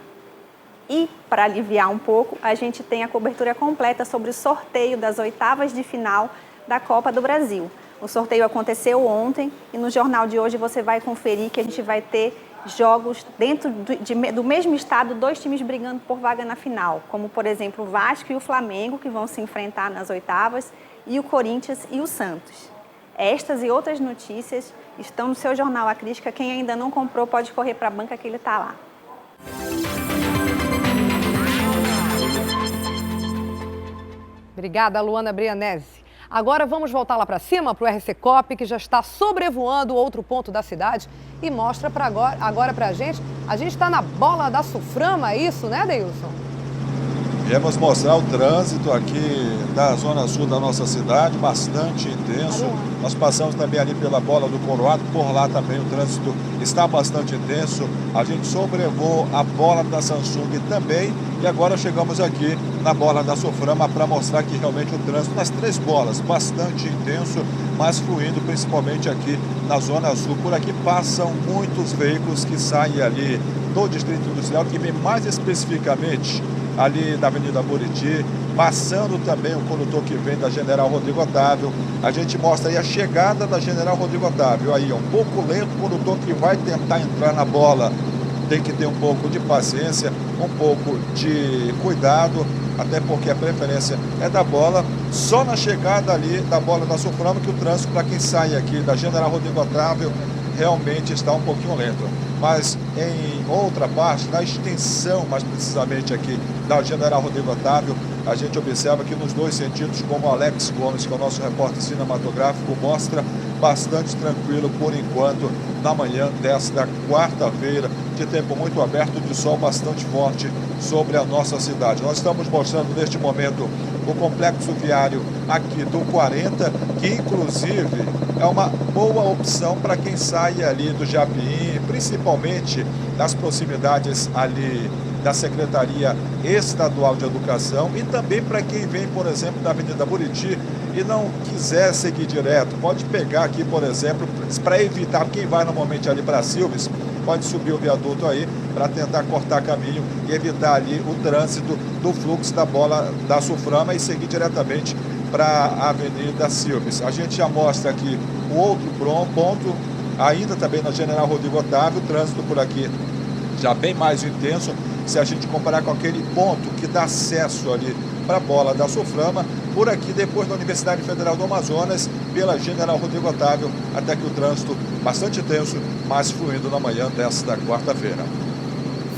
E, para aliviar um pouco, a gente tem a cobertura completa sobre o sorteio das oitavas de final da Copa do Brasil. O sorteio aconteceu ontem e no jornal de hoje você vai conferir que a gente vai ter jogos dentro do mesmo estado, 2 times brigando por vaga na final, como, por exemplo, o Vasco e o Flamengo, que vão se enfrentar nas oitavas, e o Corinthians e o Santos. Estas e outras notícias estão no seu Jornal A Crítica. Quem ainda não comprou pode correr para a banca que ele está lá. Obrigada, Luana Brianese. Agora vamos voltar lá para cima, para o RC Cop, que já está sobrevoando outro ponto da cidade e mostra agora para a gente está na bola da Suframa, é isso, né, Deilson? Viemos mostrar o trânsito aqui da zona sul da nossa cidade, bastante intenso. Nós passamos também ali pela Bola do Coroado, por lá também o trânsito está bastante intenso. A gente sobrevoou a Bola da Samsung também e agora chegamos aqui na Bola da Suframa para mostrar que realmente o trânsito nas 3 bolas, bastante intenso, mas fluindo principalmente aqui na zona sul. Por aqui passam muitos veículos que saem ali do Distrito Industrial, que vem mais especificamente ali da Avenida Buriti, passando também o condutor que vem da General Rodrigo Otávio. A gente mostra aí a chegada da General Rodrigo Otávio, aí um pouco lento, o condutor que vai tentar entrar na bola tem que ter um pouco de paciência, um pouco de cuidado, até porque a preferência é da bola. Só na chegada ali da Bola da Suframa que o trânsito para quem sai aqui da General Rodrigo Otávio realmente está um pouquinho lento. Mas em outra parte, na extensão mais precisamente aqui da General Rodrigo Otávio, a gente observa que nos 2 sentidos, como o Alex Gomes, que é o nosso repórter cinematográfico, mostra bastante tranquilo por enquanto na manhã desta quarta-feira, de tempo muito aberto, de sol bastante forte sobre a nossa cidade. Nós estamos mostrando neste momento o complexo viário aqui do 40, que inclusive é uma boa opção para quem sai ali do Japim, principalmente nas proximidades ali da Secretaria Estadual de Educação e também para quem vem, por exemplo, da Avenida Buriti e não quiser seguir direto, pode pegar aqui, por exemplo, para evitar quem vai normalmente ali para Silves, pode subir o viaduto aí para tentar cortar caminho e evitar ali o trânsito do fluxo da Bola da Suframa e seguir diretamente para a Avenida Silves. A gente já mostra aqui o outro ponto, ainda também na General Rodrigo Otávio, o trânsito por aqui já bem mais intenso, se a gente comparar com aquele ponto que dá acesso ali para a Bola da Suframa, por aqui depois da Universidade Federal do Amazonas, pela General Rodrigo Otávio, até que o trânsito bastante tenso, mas fluindo na manhã desta quarta-feira.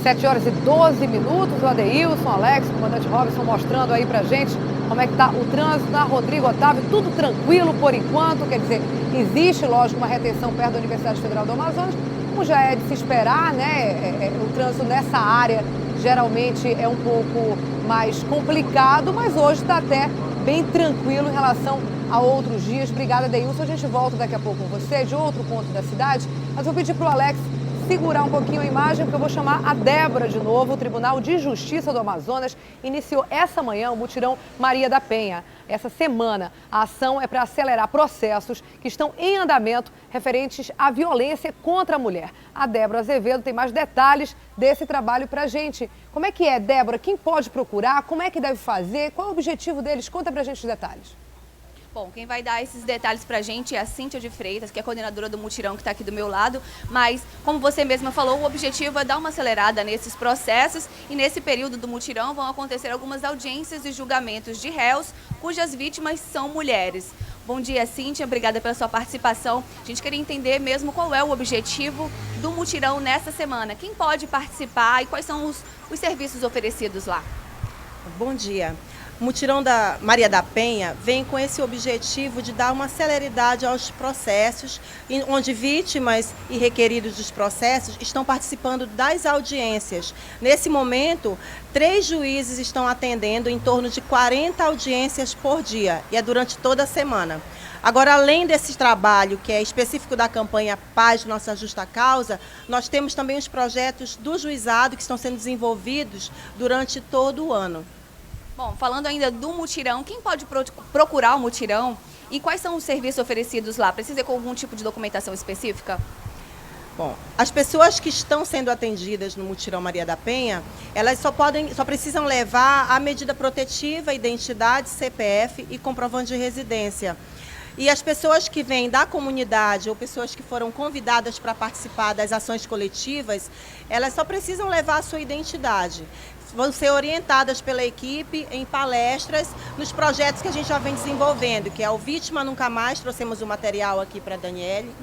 7h12, o Adeilson, Alex, o comandante Robson mostrando aí pra gente como é que tá o trânsito na Rodrigo Otávio, tudo tranquilo por enquanto, quer dizer, existe, lógico, uma retenção perto da Universidade Federal do Amazonas, como já é de se esperar, né, o trânsito nessa área geralmente é um pouco mais complicado, mas hoje está até bem tranquilo em relação a outros dias. Obrigada, Deilson. A gente volta daqui a pouco com você de outro ponto da cidade, mas vou pedir para o Alex segurar um pouquinho a imagem, porque eu vou chamar a Débora de novo. O Tribunal de Justiça do Amazonas iniciou essa manhã o mutirão Maria da Penha. Essa semana, a ação é para acelerar processos que estão em andamento referentes à violência contra a mulher. A Débora Azevedo tem mais detalhes desse trabalho para a gente. Como é que é, Débora? Quem pode procurar? Como é que deve fazer? Qual é o objetivo deles? Conta para a gente os detalhes. Bom, quem vai dar esses detalhes pra gente é a Cíntia de Freitas, que é a coordenadora do mutirão que está aqui do meu lado, mas, como você mesma falou, o objetivo é dar uma acelerada nesses processos e nesse período do mutirão vão acontecer algumas audiências e julgamentos de réus cujas vítimas são mulheres. Bom dia, Cíntia, obrigada pela sua participação. A gente queria entender mesmo qual é o objetivo do mutirão nessa semana. Quem pode participar e quais são os serviços oferecidos lá? Bom dia. O mutirão da Maria da Penha vem com esse objetivo de dar uma celeridade aos processos, onde vítimas e requeridos dos processos estão participando das audiências. Nesse momento, 3 juízes estão atendendo em torno de 40 audiências por dia, e é durante toda a semana. Agora, além desse trabalho, que é específico da campanha Paz, Nossa Justa Causa, nós temos também os projetos do juizado que estão sendo desenvolvidos durante todo o ano. Bom, falando ainda do mutirão, quem pode procurar o mutirão e quais são os serviços oferecidos lá? Precisa ir com algum tipo de documentação específica? Bom, as pessoas que estão sendo atendidas no Mutirão Maria da Penha, elas só precisam levar a medida protetiva, identidade, CPF e comprovante de residência. E as pessoas que vêm da comunidade ou pessoas que foram convidadas para participar das ações coletivas, elas só precisam levar a sua identidade. Vão ser orientadas pela equipe em palestras nos projetos que a gente já vem desenvolvendo, que é o Vítima Nunca Mais, trouxemos o material aqui para a Daniele,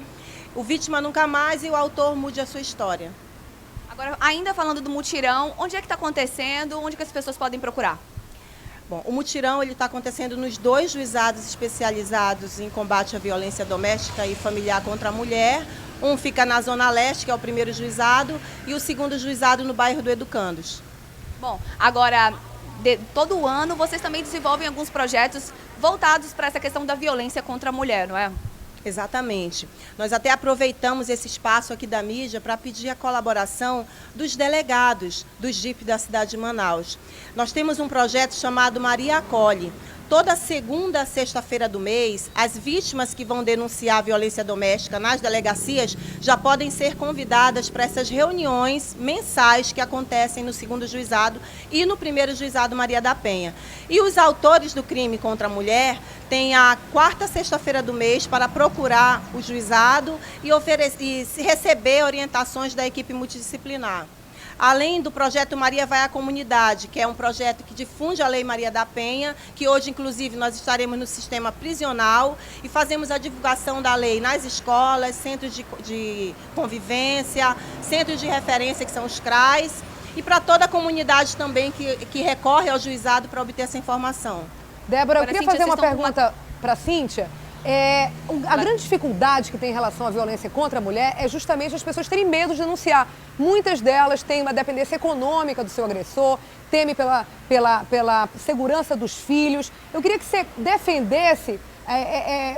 o Vítima Nunca Mais e o Autor Mude a Sua História. Agora, ainda falando do mutirão, onde é que está acontecendo? Onde que as pessoas podem procurar? Bom, o mutirão está acontecendo nos 2 juizados especializados em combate à violência doméstica e familiar contra a mulher. Um fica na Zona Leste, que é o primeiro juizado, e o segundo juizado no bairro do Educandos. Bom, agora, todo ano vocês também desenvolvem alguns projetos voltados para essa questão da violência contra a mulher, não é? Exatamente. Nós até aproveitamos esse espaço aqui da mídia para pedir a colaboração dos delegados dos DIP da cidade de Manaus. Nós temos um projeto chamado Maria Acolhe. Toda segunda, sexta-feira do mês, as vítimas que vão denunciar a violência doméstica nas delegacias já podem ser convidadas para essas reuniões mensais que acontecem no segundo juizado e no primeiro juizado Maria da Penha. E os autores do crime contra a mulher têm a quarta sexta-feira do mês para procurar o juizado e receber orientações da equipe multidisciplinar. Além do projeto Maria Vai à Comunidade, que é um projeto que difunde a Lei Maria da Penha, que hoje, inclusive, nós estaremos no sistema prisional e fazemos a divulgação da lei nas escolas, centros de convivência, centros de referência, que são os CRAs, e para toda a comunidade também que recorre ao juizado para obter essa informação. Débora, eu queria fazer uma pergunta para a Cíntia. A grande dificuldade que tem em relação à violência contra a mulher é justamente as pessoas terem medo de denunciar. Muitas delas têm uma dependência econômica do seu agressor, temem pela segurança dos filhos. Eu queria que você defendesse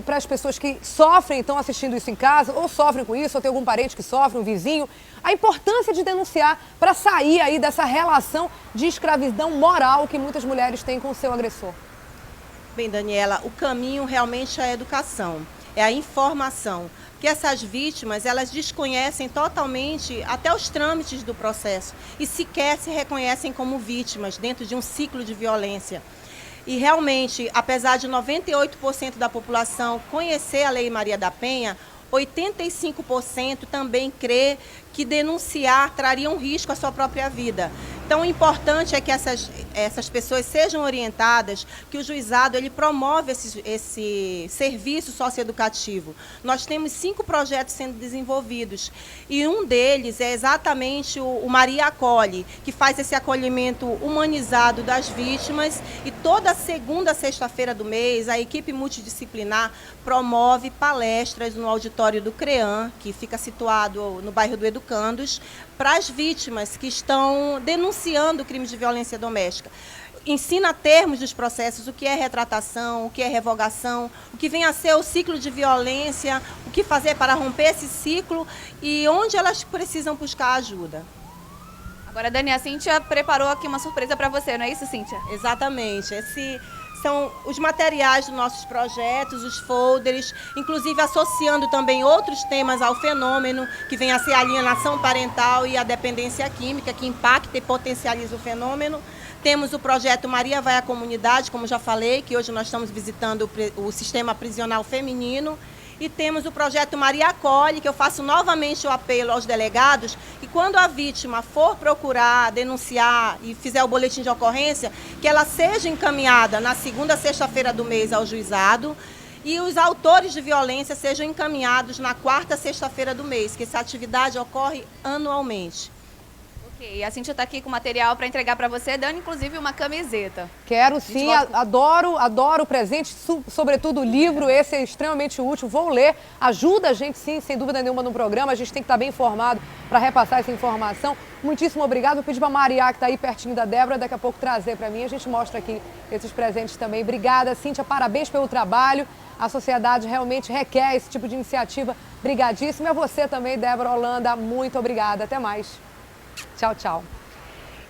para as pessoas que sofrem, estão assistindo isso em casa, ou sofrem com isso, ou tem algum parente que sofre, um vizinho, a importância de denunciar para sair aí dessa relação de escravidão moral que muitas mulheres têm com o seu agressor. Bem, Daniela, o caminho realmente é a educação, é a informação. Porque essas vítimas, elas desconhecem totalmente até os trâmites do processo e sequer se reconhecem como vítimas dentro de um ciclo de violência. E realmente, apesar de 98% da população conhecer a Lei Maria da Penha, 85% também crê que denunciar traria um risco à sua própria vida. Então, o importante é que essas pessoas sejam orientadas, que o juizado ele promove esse serviço socioeducativo. Nós temos 5 projetos sendo desenvolvidos e um deles é exatamente o Maria Acolhe, que faz esse acolhimento humanizado das vítimas, e toda segunda, sexta-feira do mês, a equipe multidisciplinar promove palestras no auditório do CREAM, que fica situado no bairro do Educandos, para as vítimas que estão denunciando crimes de violência doméstica. Ensina termos dos processos, o que é retratação, o que é revogação, o que vem a ser o ciclo de violência, o que fazer para romper esse ciclo e onde elas precisam buscar ajuda. Agora, Dani, a Cíntia preparou aqui uma surpresa para você, não é isso, Cíntia? Exatamente. Esses são os materiais dos nossos projetos, os folders, inclusive associando também outros temas ao fenômeno, que vem a ser a alienação parental e a dependência química, que impacta e potencializa o fenômeno. Temos o projeto Maria Vai à Comunidade, como já falei, que hoje nós estamos visitando o sistema prisional feminino. E temos o projeto Maria Acolhe, que eu faço novamente o apelo aos delegados, que quando a vítima for procurar, denunciar e fizer o boletim de ocorrência, que ela seja encaminhada na segunda, sexta-feira do mês ao juizado, e os autores de violência sejam encaminhados na quarta, sexta-feira do mês, que essa atividade ocorre anualmente. Ok, a Cíntia está aqui com material para entregar para você, dando inclusive uma camiseta. Quero sim, adoro o presente, sobretudo o livro, esse é extremamente útil, vou ler, ajuda a gente sim, sem dúvida nenhuma no programa, a gente tem que estar bem informado para repassar essa informação. Muitíssimo obrigado, vou pedir para a Maria, que está aí pertinho da Débora, daqui a pouco trazer para mim, a gente mostra aqui esses presentes também. Obrigada, Cíntia, parabéns pelo trabalho, a sociedade realmente requer esse tipo de iniciativa, brigadíssima. E a você também, Débora Holanda, muito obrigada, até mais. Tchau, tchau.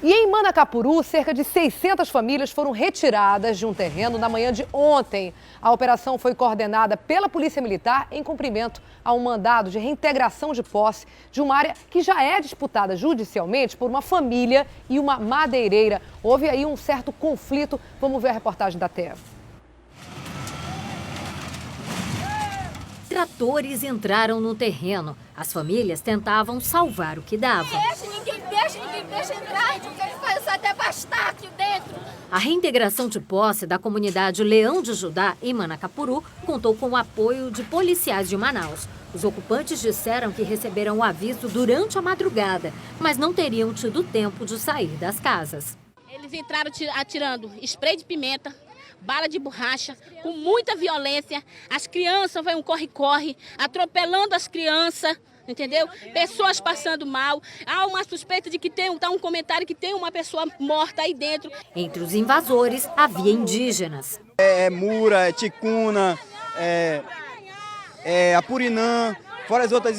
E em Manacapuru, cerca de 600 famílias foram retiradas de um terreno na manhã de ontem. A operação foi coordenada pela Polícia Militar em cumprimento a um mandado de reintegração de posse de uma área que já é disputada judicialmente por uma família e uma madeireira. Houve aí um certo conflito. Vamos ver a reportagem da TEV. Tratores entraram no terreno. As famílias tentavam salvar o que dava. Ninguém deixa entrar, o que ele faz até bastar aqui dentro. A reintegração de posse da comunidade Leão de Judá, em Manacapuru, contou com o apoio de policiais de Manaus. Os ocupantes disseram que receberam o aviso durante a madrugada, mas não teriam tido tempo de sair das casas. Eles entraram atirando spray de pimenta, bala de borracha, com muita violência. As crianças, vai um corre-corre, atropelando as crianças, entendeu? Pessoas passando mal. Há uma suspeita de que tá um comentário que tem uma pessoa morta aí dentro. Entre os invasores, havia indígenas. Mura, ticuna, apurinã, fora as outras,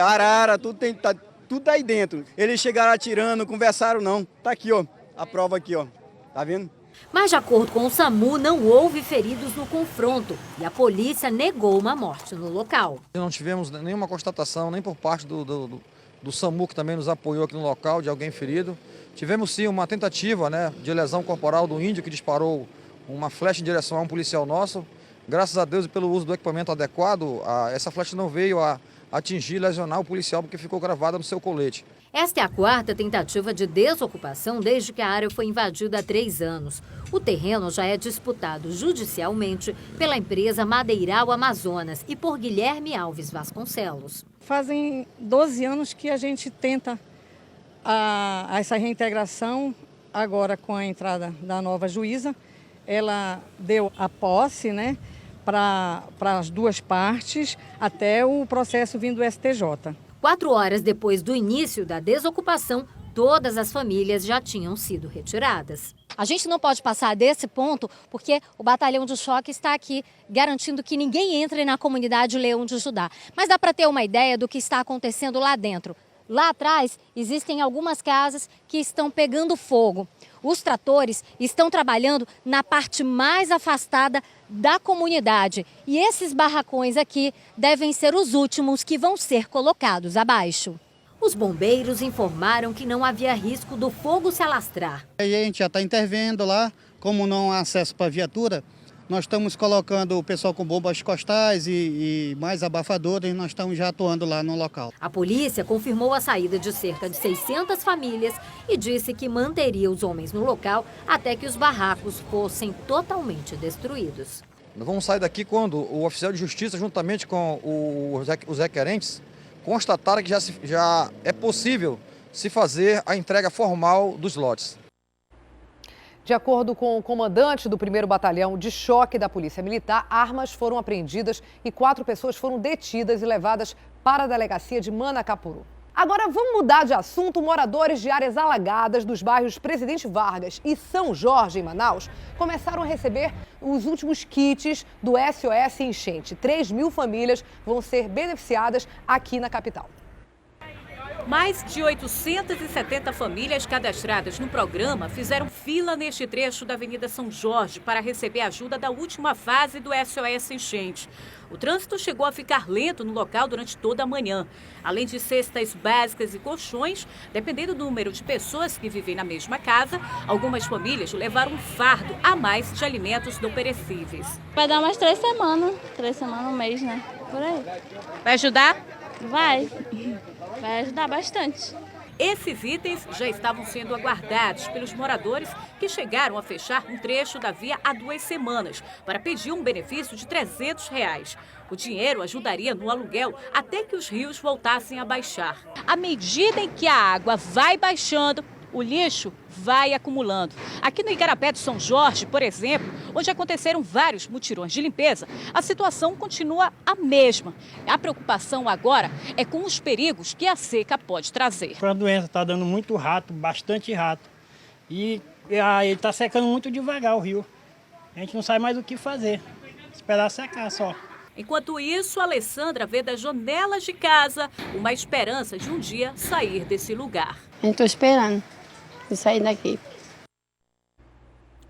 arara, tudo aí dentro. Eles chegaram atirando, conversaram não. Tá aqui, ó, a prova aqui, ó. Tá vendo? Mas, de acordo com o SAMU, não houve feridos no confronto e a polícia negou uma morte no local. Não tivemos nenhuma constatação, nem por parte do SAMU, que também nos apoiou aqui no local, de alguém ferido. Tivemos sim uma tentativa, de lesão corporal do índio que disparou uma flecha em direção a um policial nosso. Graças a Deus e pelo uso do equipamento adequado, essa flecha não veio a atingir e lesionar o policial porque ficou gravada no seu colete. Esta é a quarta tentativa de desocupação desde que a área foi invadida há 3 anos. O terreno já é disputado judicialmente pela empresa Madeiral Amazonas e por Guilherme Alves Vasconcelos. Fazem 12 anos que a gente tenta essa reintegração, agora com a entrada da nova juíza. Ela deu a posse, para as duas partes, até o processo vindo do STJ. 4 horas depois do início da desocupação, todas as famílias já tinham sido retiradas. A gente não pode passar desse ponto porque o batalhão de choque está aqui garantindo que ninguém entre na comunidade Leão de Judá. Mas dá para ter uma ideia do que está acontecendo lá dentro. Lá atrás existem algumas casas que estão pegando fogo. Os tratores estão trabalhando na parte mais afastada da comunidade. E esses barracões aqui devem ser os últimos que vão ser colocados abaixo. Os bombeiros informaram que não havia risco do fogo se alastrar. A gente já está intervendo lá, como não há acesso para viatura, nós estamos colocando o pessoal com bombas costais e mais abafadores, nós estamos já atuando lá no local. A polícia confirmou a saída de cerca de 600 famílias e disse que manteria os homens no local até que os barracos fossem totalmente destruídos. Nós vamos sair daqui quando o oficial de justiça, juntamente com os requerentes, constataram que já é possível se fazer a entrega formal dos lotes. De acordo com o comandante do 1º Batalhão de Choque da Polícia Militar, armas foram apreendidas e 4 pessoas foram detidas e levadas para a delegacia de Manacapuru. Agora vamos mudar de assunto. Moradores de áreas alagadas dos bairros Presidente Vargas e São Jorge, em Manaus, começaram a receber os últimos kits do SOS Enchente. 3.000 famílias vão ser beneficiadas aqui na capital. Mais de 870 famílias cadastradas no programa fizeram fila neste trecho da Avenida São Jorge para receber ajuda da última fase do SOS Enchente. O trânsito chegou a ficar lento no local durante toda a manhã. Além de cestas básicas e colchões, dependendo do número de pessoas que vivem na mesma casa, algumas famílias levaram um fardo a mais de alimentos não perecíveis. Vai dar umas 3 semanas, 3 semanas, um mês, né? Por aí. Vai ajudar? Vai ajudar bastante. Esses itens já estavam sendo aguardados pelos moradores que chegaram a fechar um trecho da via há 2 semanas para pedir um benefício de R$300. O dinheiro ajudaria no aluguel até que os rios voltassem a baixar. À medida em que a água vai baixando, o lixo vai acumulando. Aqui no Igarapé de São Jorge, por exemplo, onde aconteceram vários mutirões de limpeza, a situação continua a mesma. A preocupação agora é com os perigos que a seca pode trazer. A doença está dando muito rato, bastante rato. E ele está secando muito devagar o rio. A gente não sabe mais o que fazer. Esperar secar só. Enquanto isso, a Alessandra vê das janelas de casa uma esperança de um dia sair desse lugar. Eu estou esperando. de sair daqui.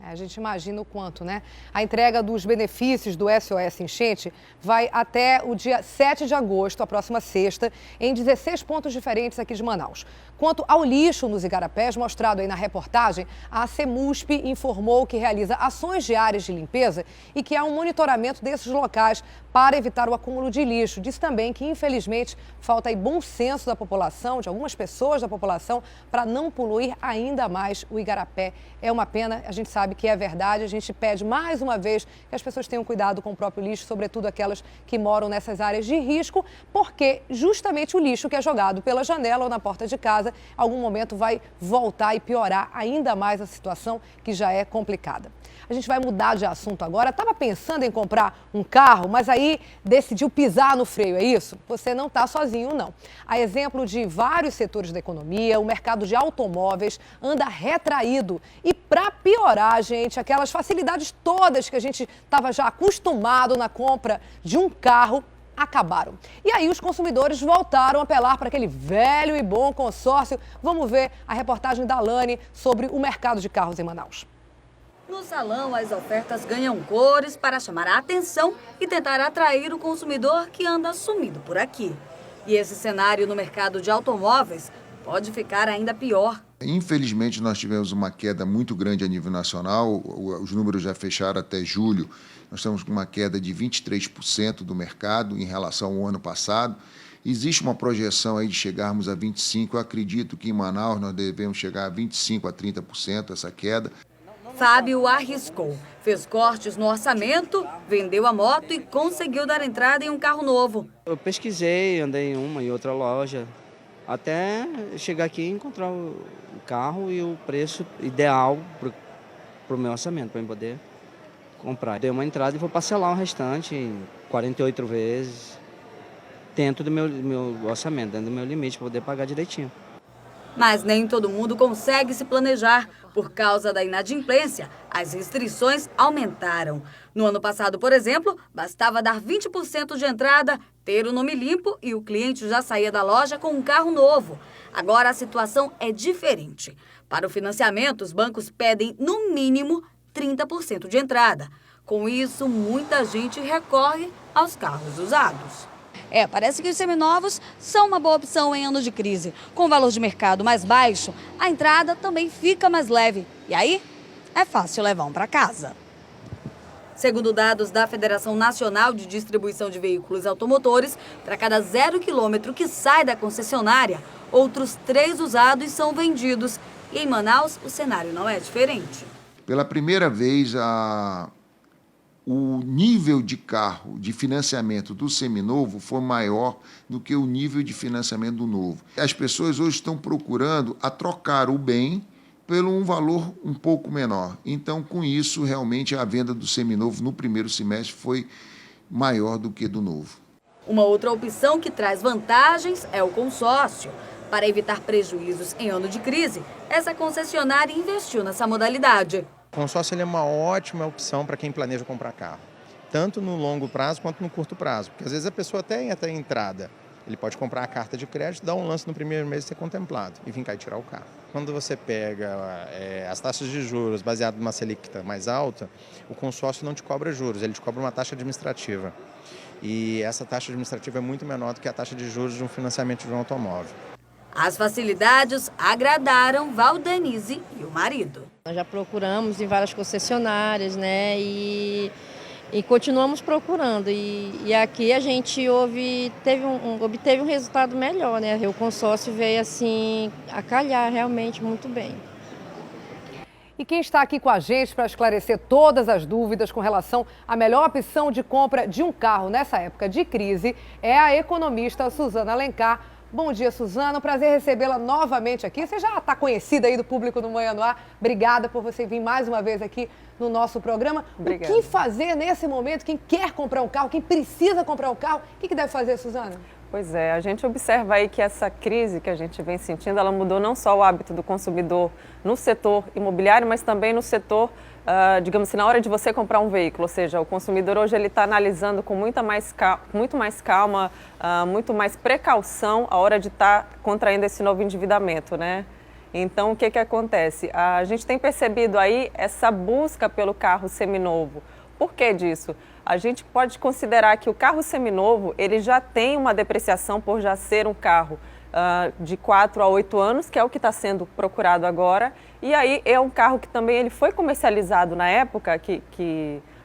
A gente imagina o quanto, né? A entrega dos benefícios do SOS Enchente vai até o dia 7 de agosto, a próxima sexta, em 16 pontos diferentes aqui de Manaus. Quanto ao lixo nos igarapés, mostrado aí na reportagem, a CEMUSP informou que realiza ações diárias de limpeza e que há um monitoramento desses locais para evitar o acúmulo de lixo. Disse também que, infelizmente, falta aí bom senso da população, de algumas pessoas da população, para não poluir ainda mais o igarapé. É uma pena, a gente sabe que é verdade. A gente pede mais uma vez que as pessoas tenham cuidado com o próprio lixo, sobretudo aquelas que moram nessas áreas de risco, porque justamente o lixo que é jogado pela janela ou na porta de casa, em algum momento vai voltar e piorar ainda mais a situação que já é complicada. A gente vai mudar de assunto agora. Estava pensando em comprar um carro, mas aí decidiu pisar no freio, é isso? Você não está sozinho, não. A exemplo de vários setores da economia, o mercado de automóveis anda retraído. E para piorar, gente, aquelas facilidades todas que a gente estava já acostumado na compra de um carro acabaram. E aí os consumidores voltaram a apelar para aquele velho e bom consórcio. Vamos ver a reportagem da Lani sobre o mercado de carros em Manaus. No salão, as ofertas ganham cores para chamar a atenção e tentar atrair o consumidor que anda sumido por aqui. E esse cenário no mercado de automóveis pode ficar ainda pior. Infelizmente, nós tivemos uma queda muito grande a nível nacional. Os números já fecharam até julho. Nós estamos com uma queda de 23% do mercado em relação ao ano passado. Existe uma projeção aí de chegarmos a 25%. Eu acredito que em Manaus nós devemos chegar a 25% a 30% essa queda. Fábio arriscou, fez cortes no orçamento, vendeu a moto e conseguiu dar entrada em um carro novo. Eu pesquisei, andei em uma e outra loja, até chegar aqui e encontrar o carro e o preço ideal para o meu orçamento, para eu poder comprar. Dei uma entrada e vou parcelar o restante em 48 vezes, dentro do meu orçamento, dentro do meu limite, para poder pagar direitinho. Mas nem todo mundo consegue se planejar. Por causa da inadimplência, as restrições aumentaram. No ano passado, por exemplo, bastava dar 20% de entrada, ter o nome limpo e o cliente já saía da loja com um carro novo. Agora a situação é diferente. Para o financiamento, os bancos pedem, no mínimo, 30% de entrada. Com isso, muita gente recorre aos carros usados. Parece que os seminovos são uma boa opção em ano de crise. Com o valor de mercado mais baixo, a entrada também fica mais leve. E aí, é fácil levar um para casa. Segundo dados da Federação Nacional de Distribuição de Veículos Automotores, para cada 0 quilômetro que sai da concessionária, outros 3 usados são vendidos. E em Manaus, o cenário não é diferente. Pela primeira vez, o nível de carro de financiamento do seminovo foi maior do que o nível de financiamento do novo. As pessoas hoje estão procurando a trocar o bem pelo um valor um pouco menor. Então, com isso, realmente a venda do seminovo no primeiro semestre foi maior do que do novo. Uma outra opção que traz vantagens é o consórcio. Para evitar prejuízos em ano de crise, essa concessionária investiu nessa modalidade. O consórcio é uma ótima opção para quem planeja comprar carro, tanto no longo prazo quanto no curto prazo, porque às vezes a pessoa tem até entrada. Ele pode comprar a carta de crédito, dar um lance no primeiro mês e ser contemplado e vir cá e tirar o carro. Quando você pega as taxas de juros baseado numa Selic mais alta, o consórcio não te cobra juros, ele te cobra uma taxa administrativa. E essa taxa administrativa é muito menor do que a taxa de juros de um financiamento de um automóvel. As facilidades agradaram Valdenise e o marido. Nós já procuramos em várias concessionárias, né? E continuamos procurando. E aqui a gente obteve um resultado melhor, né? O consórcio veio assim a calhar realmente muito bem. E quem está aqui com a gente para esclarecer todas as dúvidas com relação à melhor opção de compra de um carro nessa época de crise é a economista Suzana Alencar. Bom dia, Suzana. Prazer recebê-la novamente aqui. Você já está conhecida aí do público do Manhã no Ar. Obrigada por você vir mais uma vez aqui no nosso programa. Obrigada. O que fazer nesse momento? Quem quer comprar um carro, quem precisa comprar um carro, o que deve fazer, Suzana? Pois é, a gente observa aí que essa crise que a gente vem sentindo, ela mudou não só o hábito do consumidor no setor imobiliário, mas também no setor, digamos assim, na hora de você comprar um veículo. Ou seja, o consumidor hoje ele está analisando com muito mais calma, muito mais precaução a hora de estar contraindo esse novo endividamento, né? Então, o que acontece? A gente tem percebido aí essa busca pelo carro seminovo. Por que disso? A gente pode considerar que o carro seminovo, ele já tem uma depreciação por já ser um carro de 4 a 8 anos, que é o que está sendo procurado agora. E aí é um carro que também ele foi comercializado na época,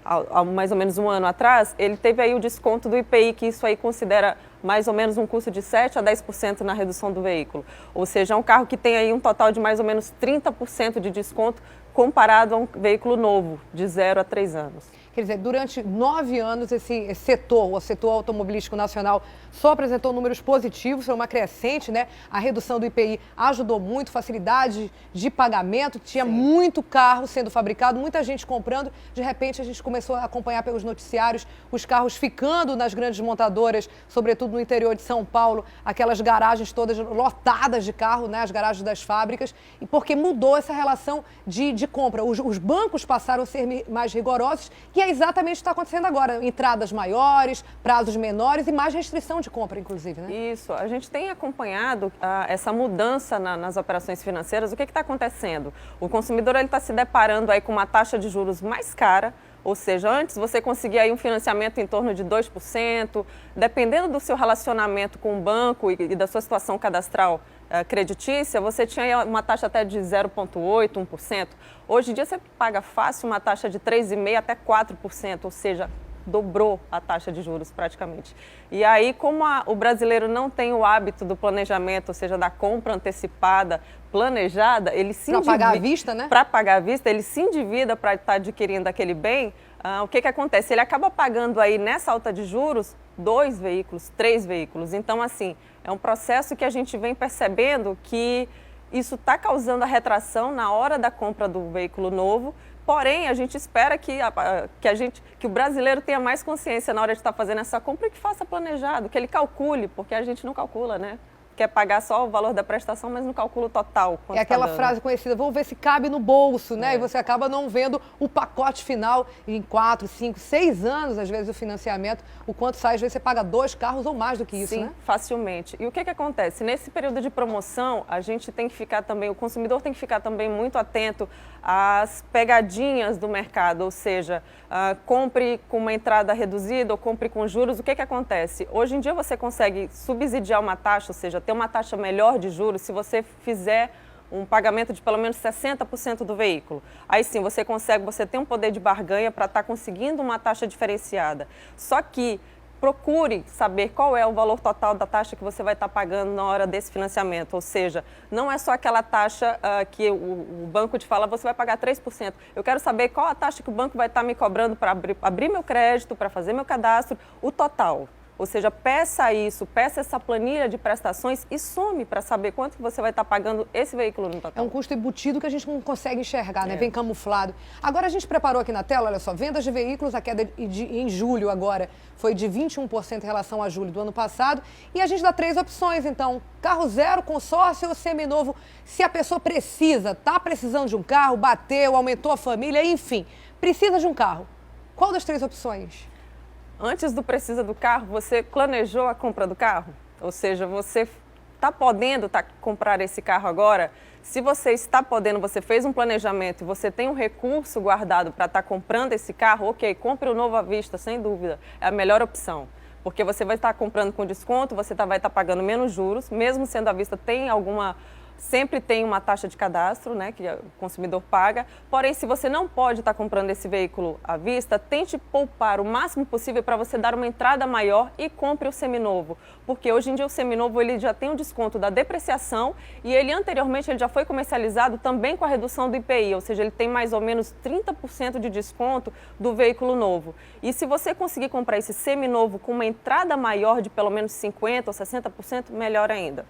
há mais ou menos um ano atrás, ele teve aí o desconto do IPI, que isso aí considera mais ou menos um custo de 7% a 10% na redução do veículo. Ou seja, é um carro que tem aí um total de mais ou menos 30% de desconto comparado a um veículo novo, de 0 a 3 anos. Quer dizer, durante 9 anos, esse setor, o setor automobilístico nacional, só apresentou números positivos, foi uma crescente, né? A redução do IPI ajudou muito, facilidade de pagamento, tinha muito carro sendo fabricado, muita gente comprando. De repente, a gente começou a acompanhar pelos noticiários os carros ficando nas grandes montadoras, sobretudo no interior de São Paulo, aquelas garagens todas lotadas de carro, né? As garagens das fábricas, e porque mudou essa relação de compra. Os bancos passaram a ser mais rigorosos, e é exatamente o que está acontecendo agora. Entradas maiores, prazos menores e mais restrição de compra, inclusive, né? Isso. A gente tem acompanhado essa mudança nas operações financeiras. O que está acontecendo? O consumidor está se deparando aí com uma taxa de juros mais cara, ou seja, antes você conseguia aí um financiamento em torno de 2%, dependendo do seu relacionamento com o banco e da sua situação cadastral creditícia, você tinha uma taxa até de 0,8%, 1%. Hoje em dia você paga fácil uma taxa de 3,5% até 4%, ou seja, dobrou a taxa de juros praticamente. E aí, como o brasileiro não tem o hábito do planejamento, ou seja, da compra antecipada, planejada, ele se endivida... Para pagar à vista, né? Para pagar à vista, ele se endivida para estar adquirindo aquele bem. O que acontece? Ele acaba pagando aí nessa alta de juros 2 veículos, 3 veículos. Então, assim, é um processo que a gente vem percebendo que isso está causando a retração na hora da compra do veículo novo. Porém, a gente espera que o brasileiro tenha mais consciência na hora de estar fazendo essa compra e que faça planejado, que ele calcule, porque a gente não calcula, né? Quer pagar só o valor da prestação, mas não calcula o total. É aquela frase conhecida, vamos ver se cabe no bolso, né? E você acaba não vendo o pacote final em 4, 5, 6 anos, às vezes, o financiamento, o quanto sai, às vezes você paga 2 carros ou mais do que isso, Sim, né? Facilmente. E o que acontece? Nesse período de promoção, a gente tem que ficar também, o consumidor tem que ficar também muito atento às pegadinhas do mercado, ou seja, compre com uma entrada reduzida ou compre com juros. O que acontece? Hoje em dia você consegue subsidiar uma taxa, ou seja, ter uma taxa melhor de juros se você fizer um pagamento de pelo menos 60% do veículo. Aí sim, você tem um poder de barganha para estar conseguindo uma taxa diferenciada. Só que procure saber qual é o valor total da taxa que você vai estar pagando na hora desse financiamento. Ou seja, não é só aquela taxa que o banco te fala, você vai pagar 3%. Eu quero saber qual a taxa que o banco vai estar me cobrando para abrir meu crédito, para fazer meu cadastro, o total. Ou seja, peça essa planilha de prestações e some para saber quanto que você vai estar pagando esse veículo no total. É um custo embutido que a gente não consegue enxergar, né? Vem camuflado. Agora a gente preparou aqui na tela, olha só, vendas de veículos, a queda em julho agora foi de 21% em relação a julho do ano passado. E a gente dá 3 opções, então, carro zero, consórcio ou seminovo. Se a pessoa está precisando de um carro, bateu, aumentou a família, enfim, precisa de um carro. Qual das 3 opções? Antes do precisa do carro, você planejou a compra do carro? Ou seja, você está podendo comprar esse carro agora? Se você está podendo, você fez um planejamento e você tem um recurso guardado para estar comprando esse carro, ok, compre o novo à vista, sem dúvida, é a melhor opção. Porque você vai estar comprando com desconto, você vai estar pagando menos juros, mesmo sendo à vista, sempre tem uma taxa de cadastro, né, que o consumidor paga. Porém, se você não pode estar comprando esse veículo à vista, tente poupar o máximo possível para você dar uma entrada maior e compre o seminovo. Porque hoje em dia o seminovo ele já tem um desconto da depreciação e ele anteriormente ele já foi comercializado também com a redução do IPI, ou seja, ele tem mais ou menos 30% de desconto do veículo novo. E se você conseguir comprar esse seminovo com uma entrada maior de pelo menos 50% ou 60%, melhor ainda.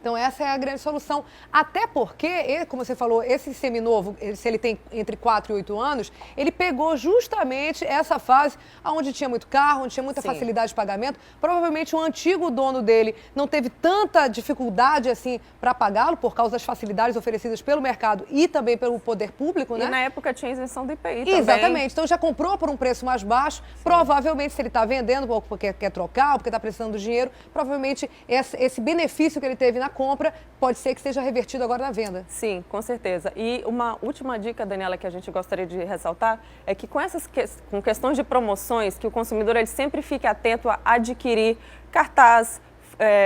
Então, essa é a grande solução. Até porque, como você falou, esse seminovo, se ele tem entre 4 e 8 anos, ele pegou justamente essa fase onde tinha muito carro, onde tinha muita facilidade de pagamento. Provavelmente o antigo dono dele não teve tanta dificuldade assim para pagá-lo por causa das facilidades oferecidas pelo mercado e também pelo poder público, né? E na época tinha isenção do IPI também. Exatamente. Então já comprou por um preço mais baixo. Provavelmente, se ele está vendendo porque quer trocar ou porque está precisando do dinheiro, provavelmente esse benefício que ele teve na compra, pode ser que seja revertido agora na venda. Sim, com certeza. E uma última dica, Daniela, que a gente gostaria de ressaltar, é que com questões de promoções, que o consumidor ele sempre fique atento a adquirir cartaz,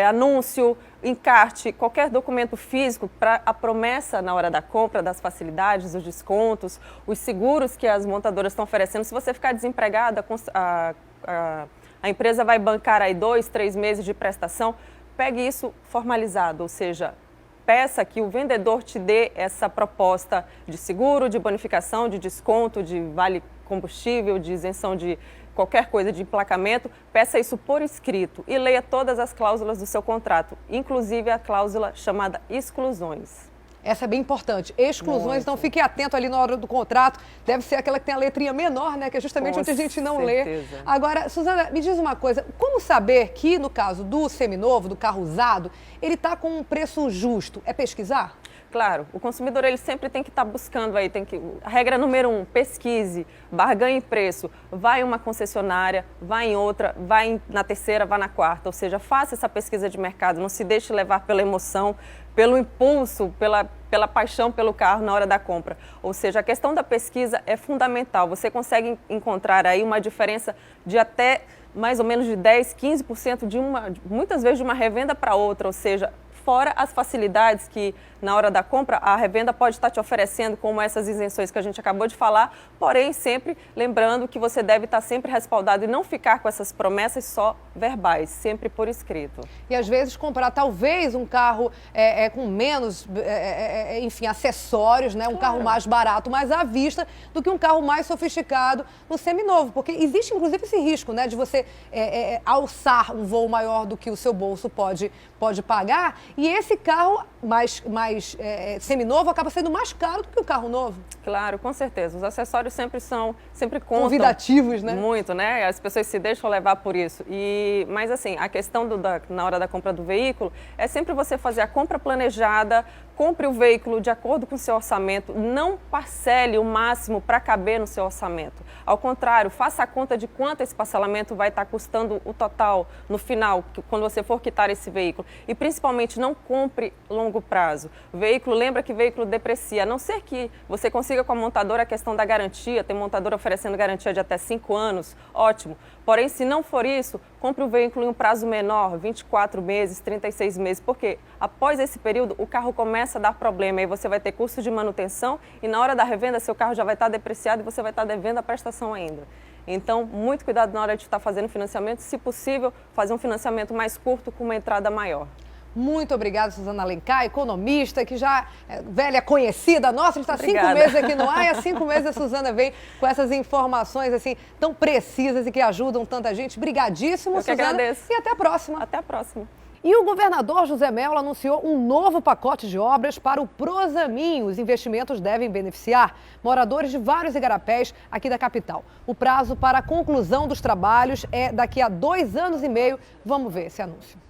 anúncio, encarte, qualquer documento físico para a promessa na hora da compra, das facilidades, os descontos, os seguros que as montadoras estão oferecendo. Se você ficar desempregada, a empresa vai bancar aí 2, 3 meses de prestação. Pegue isso formalizado, ou seja, peça que o vendedor te dê essa proposta de seguro, de bonificação, de desconto, de vale combustível, de isenção de qualquer coisa de emplacamento, peça isso por escrito e leia todas as cláusulas do seu contrato, inclusive a cláusula chamada exclusões. Essa é bem importante. Exclusões, então fique atento ali na hora do contrato. Deve ser aquela que tem a letrinha menor, né? Que é justamente onde a gente não lê. Agora, Suzana, me diz uma coisa. Como saber que, no caso do seminovo, do carro usado, ele está com um preço justo? É pesquisar? Claro, o consumidor ele sempre tem que estar buscando aí, a regra número 1, pesquise, barganhe preço, vai em uma concessionária, vai em outra, vai na terceira, vai na quarta, ou seja, faça essa pesquisa de mercado, não se deixe levar pela emoção, pelo impulso, pela paixão pelo carro na hora da compra. Ou seja, a questão da pesquisa é fundamental, você consegue encontrar aí uma diferença de até mais ou menos de 10, 15% muitas vezes de uma revenda para outra, ou seja, fora as facilidades que, na hora da compra, a revenda pode estar te oferecendo, como essas isenções que a gente acabou de falar, porém, sempre lembrando que você deve estar sempre respaldado e não ficar com essas promessas só verbais, sempre por escrito. E, às vezes, comprar talvez um carro com menos, enfim, acessórios, né? Um carro mais barato, mais à vista, do que um carro mais sofisticado no seminovo, porque existe, inclusive, esse risco, né? De você alçar um voo maior do que o seu bolso pode pagar. E esse carro mais seminovo acaba sendo mais caro do que o carro novo. Claro, com certeza. Os acessórios sempre contam. Convidativos, né? Muito, né? As pessoas se deixam levar por isso. Mas assim, a questão na hora da compra do veículo é sempre você fazer a compra planejada, compre o veículo de acordo com o seu orçamento, não parcele o máximo para caber no seu orçamento. Ao contrário, faça a conta de quanto esse parcelamento vai estar custando o total no final, quando você for quitar esse veículo. E principalmente não compre longo prazo. Lembra que veículo deprecia, a não ser que você consiga com a montadora a questão da garantia, tem montadora oferecendo garantia de até 5 anos, ótimo. Porém, se não for isso, compre o veículo em um prazo menor, 24 meses, 36 meses, porque após esse período o carro começa a dar problema, aí você vai ter custo de manutenção e na hora da revenda seu carro já vai estar depreciado e você vai estar devendo a prestação ainda. Então, muito cuidado na hora de estar fazendo financiamento, se possível, fazer um financiamento mais curto com uma entrada maior. Muito obrigada, Suzana Alencar, economista, que já é velha conhecida nossa, a gente está 5 Obrigada. meses aqui no ar e há 5 meses a Suzana vem com essas informações assim tão precisas e que ajudam tanta gente. Obrigadíssimo, Eu que Suzana. agradeço. E até a próxima. Até a próxima. E o governador José Mello anunciou um novo pacote de obras para o Prosamin. Os investimentos devem beneficiar moradores de vários igarapés aqui da capital. O prazo para a conclusão dos trabalhos é daqui a 2 anos e meio. Vamos ver esse anúncio.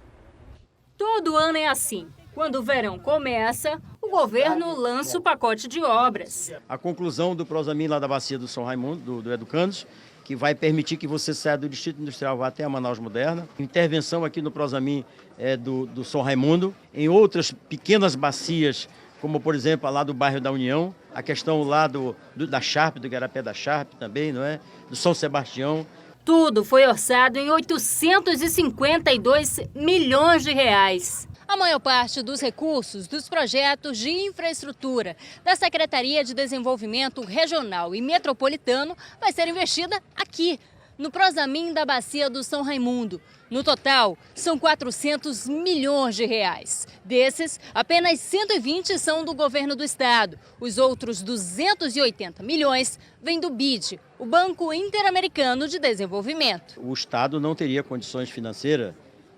Todo ano é assim. Quando o verão começa, o governo lança o pacote de obras. A conclusão do Prosamin lá da bacia do São Raimundo, do Educandos, que vai permitir que você saia do Distrito Industrial vá até a Manaus Moderna. Intervenção aqui no Prosamin do São Raimundo. Em pequenas bacias, como por exemplo lá do bairro da União, a questão lá da Sharp, do Igarapé da Sharp também, não é? Do São Sebastião. Tudo foi orçado em 852 milhões de reais. A maior parte dos recursos dos projetos de infraestrutura da Secretaria de Desenvolvimento Regional e Metropolitano vai ser investida aqui, no Prosamin da Bacia do São Raimundo. No total, são 400 milhões de reais. Desses, apenas 120 são do governo do estado. Os outros 280 milhões vêm do BID, o Banco Interamericano de Desenvolvimento. O estado não teria condições financeiras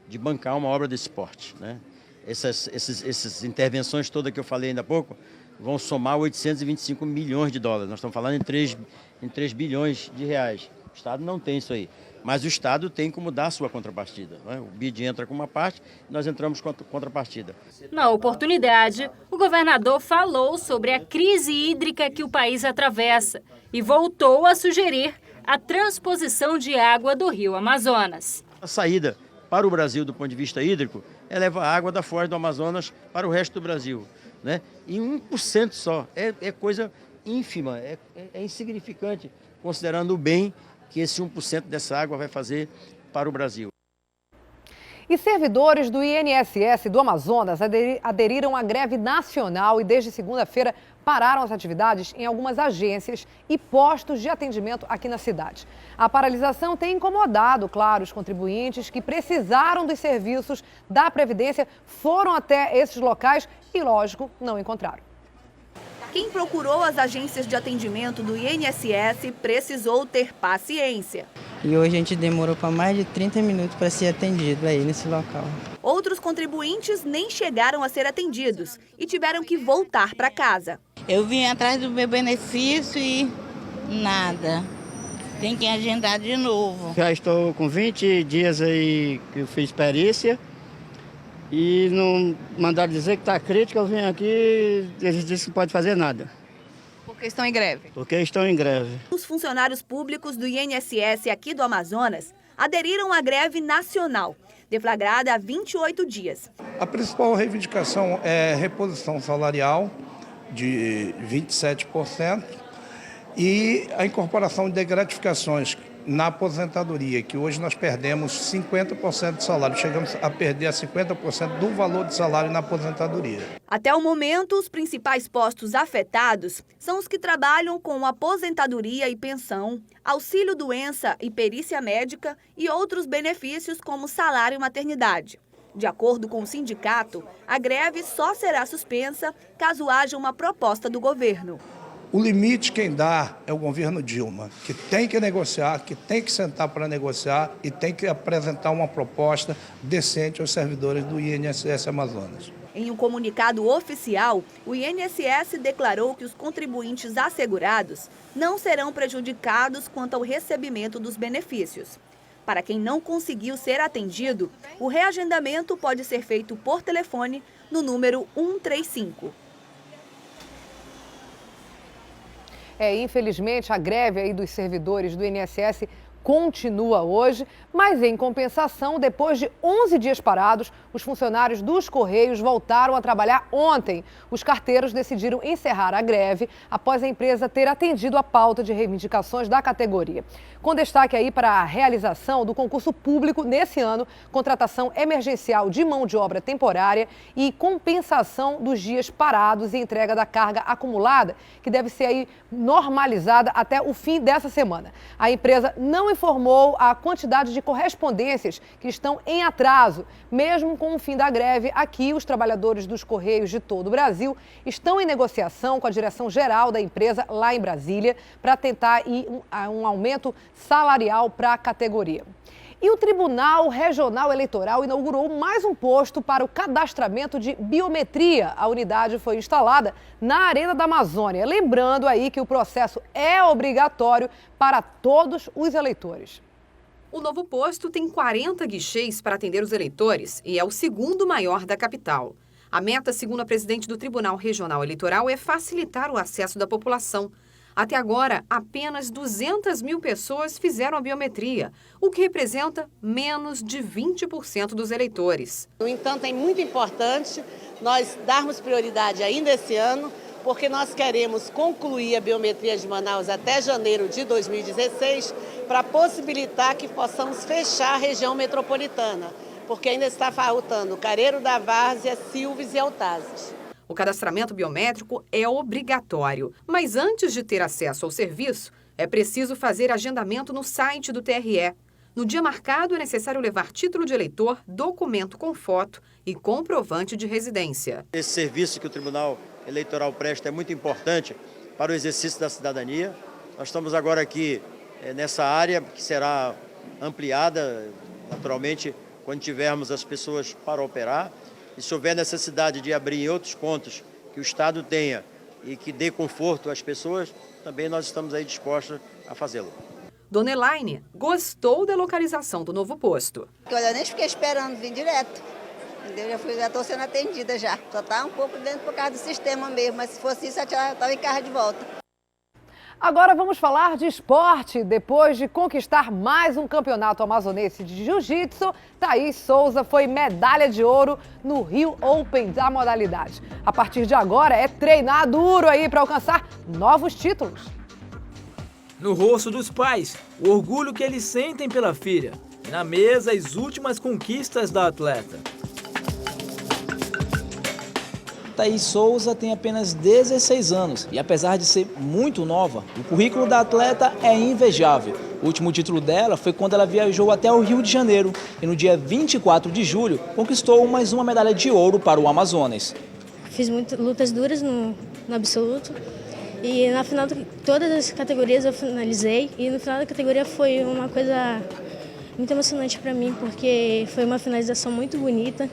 de bancar uma obra desse porte, né? Essas intervenções todas que eu falei ainda há pouco vão somar 825 milhões de dólares. Nós estamos falando em 3 bilhões de reais. O estado não tem isso aí. Mas o estado tem como dar a sua contrapartida, não é? O BID entra com uma parte e nós entramos com a contrapartida. Na oportunidade, o governador falou sobre a crise hídrica que o país atravessa e voltou a sugerir a transposição de água do rio Amazonas. A saída para o Brasil do ponto de vista hídrico é levar água da foz do Amazonas para o resto do Brasil, né? E 1% só, é coisa ínfima, é insignificante, considerando o bem que esse 1% dessa água vai fazer para o Brasil. E servidores do INSS do Amazonas aderiram à greve nacional e desde segunda-feira pararam as atividades em algumas agências e postos de atendimento aqui na cidade. A paralisação tem incomodado, claro, os contribuintes que precisaram dos serviços da Previdência, foram até esses locais e, lógico, não encontraram. Quem procurou as agências de atendimento do INSS precisou ter paciência. E hoje a gente demorou para mais de 30 minutos para ser atendido aí nesse local. Outros contribuintes nem chegaram a ser atendidos e tiveram que voltar para casa. Eu vim atrás do meu benefício e nada. Tem que agendar de novo. Já estou com 20 dias aí que eu fiz perícia. E não mandaram dizer que está crítica, eu vim aqui, eles disseram que não pode fazer nada. Porque estão em greve? Porque estão em greve. Os funcionários públicos do INSS aqui do Amazonas aderiram à greve nacional, deflagrada há 28 dias. A principal reivindicação é reposição salarial de 27% e a incorporação de gratificações na aposentadoria, que hoje nós perdemos 50% do salário, chegamos a perder a 50% do valor de salário na aposentadoria. Até o momento, os principais postos afetados são os que trabalham com aposentadoria e pensão, auxílio-doença e perícia médica e outros benefícios como salário e maternidade. De acordo com o sindicato, a greve só será suspensa caso haja uma proposta do governo. O limite quem dá é o governo Dilma, que tem que negociar, que tem que sentar para negociar e tem que apresentar uma proposta decente aos servidores do INSS Amazonas. Em um comunicado oficial, o INSS declarou que os contribuintes assegurados não serão prejudicados quanto ao recebimento dos benefícios. Para quem não conseguiu ser atendido, o reagendamento pode ser feito por telefone no número 135. Infelizmente, a greve aí dos servidores do INSS continua hoje, mas em compensação, depois de 11 dias parados, os funcionários dos Correios voltaram a trabalhar ontem. Os carteiros decidiram encerrar a greve após a empresa ter atendido a pauta de reivindicações da categoria. Com destaque aí para a realização do concurso público nesse ano, contratação emergencial de mão de obra temporária e compensação dos dias parados e entrega da carga acumulada, que deve ser aí normalizada até o fim dessa semana. A empresa não informou a quantidade de correspondências que estão em atraso. Mesmo com o fim da greve, aqui os trabalhadores dos Correios de todo o Brasil estão em negociação com a direção geral da empresa lá em Brasília para tentar um aumento salarial para a categoria. E o Tribunal Regional Eleitoral inaugurou mais um posto para o cadastramento de biometria. A unidade foi instalada na Arena da Amazônia. Lembrando aí que o processo é obrigatório para todos os eleitores. O novo posto tem 40 guichês para atender os eleitores e é o segundo maior da capital. A meta, segundo a presidente do Tribunal Regional Eleitoral, é facilitar o acesso da população. Até agora, apenas 200 mil pessoas fizeram a biometria, o que representa menos de 20% dos eleitores. No entanto, é muito importante nós darmos prioridade ainda esse ano, porque nós queremos concluir a biometria de Manaus até janeiro de 2016, para possibilitar que possamos fechar a região metropolitana, porque ainda está faltando Careiro da Várzea, Silves e Altazes. O cadastramento biométrico é obrigatório, mas antes de ter acesso ao serviço, é preciso fazer agendamento no site do TRE. No dia marcado, é necessário levar título de eleitor, documento com foto e comprovante de residência. Esse serviço que o Tribunal Eleitoral presta é muito importante para o exercício da cidadania. Nós estamos agora aqui nessa área que será ampliada, naturalmente, quando tivermos as pessoas para operar. E se houver necessidade de abrir em outros pontos que o Estado tenha e que dê conforto às pessoas, também nós estamos aí dispostos a fazê-lo. Dona Elaine gostou da localização do novo posto. Olha, eu nem fiquei esperando, vim direto. Entendeu? Já estou sendo atendida já. Só está um pouco dentro por causa do sistema mesmo, mas se fosse isso, eu já estava em casa de volta. Agora vamos falar de esporte. Depois de conquistar mais um campeonato amazonense de jiu-jitsu, Thaís Souza foi medalha de ouro no Rio Open da modalidade. A partir de agora é treinar duro aí para alcançar novos títulos. No rosto dos pais, o orgulho que eles sentem pela filha. E na mesa, as últimas conquistas da atleta. Thaís Souza tem apenas 16 anos e, apesar de ser muito nova, o currículo da atleta é invejável. O último título dela foi quando ela viajou até o Rio de Janeiro e, no dia 24 de julho, conquistou mais uma medalha de ouro para o Amazonas. Fiz muitas lutas duras no absoluto e na final de todas as categorias eu finalizei, e no final da categoria foi uma coisa muito emocionante para mim, porque foi uma finalização muito bonita.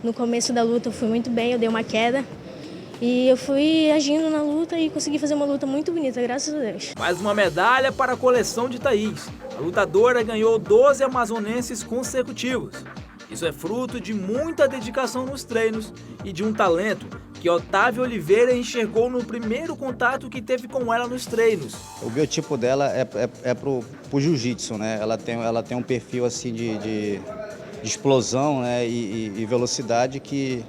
No começo da luta eu fui muito bem, eu dei uma queda e eu fui agindo na luta e consegui fazer uma luta muito bonita, graças a Deus. Mais uma medalha para a coleção de Thaís. A lutadora ganhou 12 amazonenses consecutivos. Isso é fruto de muita dedicação nos treinos e de um talento que Otávio Oliveira enxergou no primeiro contato que teve com ela nos treinos. O biotipo dela é pro jiu-jitsu, né? Ela tem um perfil assim de explosão, né, e velocidade, que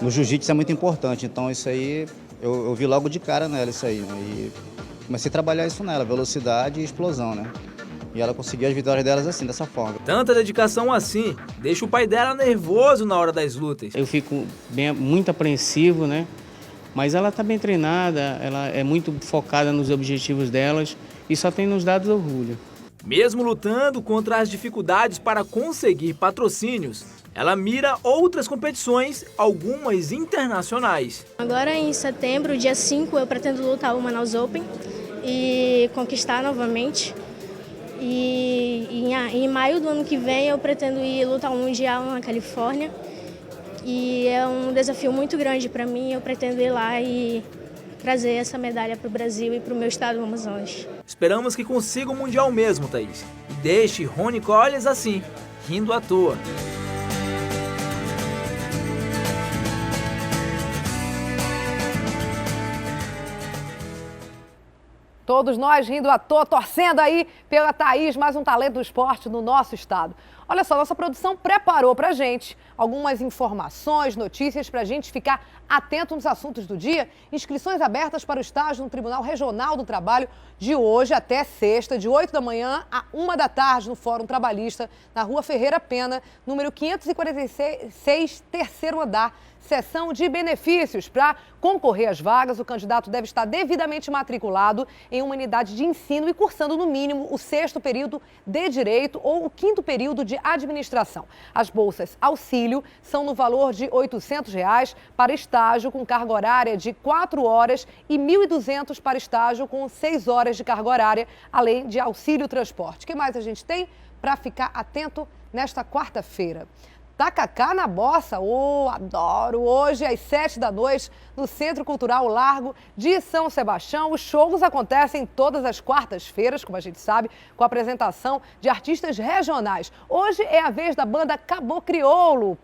no jiu-jitsu é muito importante. Então isso aí, eu vi logo de cara nela isso aí, né, e comecei a trabalhar isso nela, velocidade e explosão, né. E ela conseguiu as vitórias delas assim, dessa forma. Tanta dedicação assim deixa o pai dela nervoso na hora das lutas. Eu fico muito apreensivo, né, mas ela está bem treinada, ela é muito focada nos objetivos delas e só tem nos dado orgulho. Mesmo lutando contra as dificuldades para conseguir patrocínios, ela mira outras competições, algumas internacionais. Agora em setembro, dia 5, eu pretendo lutar o Manaus Open e conquistar novamente. E em maio do ano que vem eu pretendo ir lutar um Mundial na Califórnia. E é um desafio muito grande para mim, eu pretendo ir lá e trazer essa medalha para o Brasil e para o meu estado do Amazonas. Esperamos que consiga o Mundial mesmo, Thaís. E deixe Rony Colles assim, rindo à toa. Todos nós rindo à toa, torcendo aí pela Thaís, mais um talento do esporte no nosso estado. Olha só, nossa produção preparou pra gente algumas informações, notícias pra gente ficar atento nos assuntos do dia. Inscrições abertas para o estágio no Tribunal Regional do Trabalho de hoje até sexta, de 8 da manhã a 1 da tarde, no Fórum Trabalhista, na Rua Ferreira Pena, número 546, terceiro andar. Seção de benefícios. Para concorrer às vagas, o candidato deve estar devidamente matriculado em uma unidade de ensino e cursando, no mínimo, o 6º período de Direito ou o 5º período de Administração. As bolsas auxílio são no valor de R$ 800 para estágio com carga horária de 4 horas e R$ 1.200 para estágio com 6 horas de carga horária, além de auxílio transporte. O que mais a gente tem para ficar atento nesta quarta-feira? Tacacá na Bossa, adoro! Hoje, às 7 da noite, no Centro Cultural Largo de São Sebastião. Os shows acontecem todas as quartas-feiras, como a gente sabe, com a apresentação de artistas regionais. Hoje é a vez da banda Caboclo Crioulo.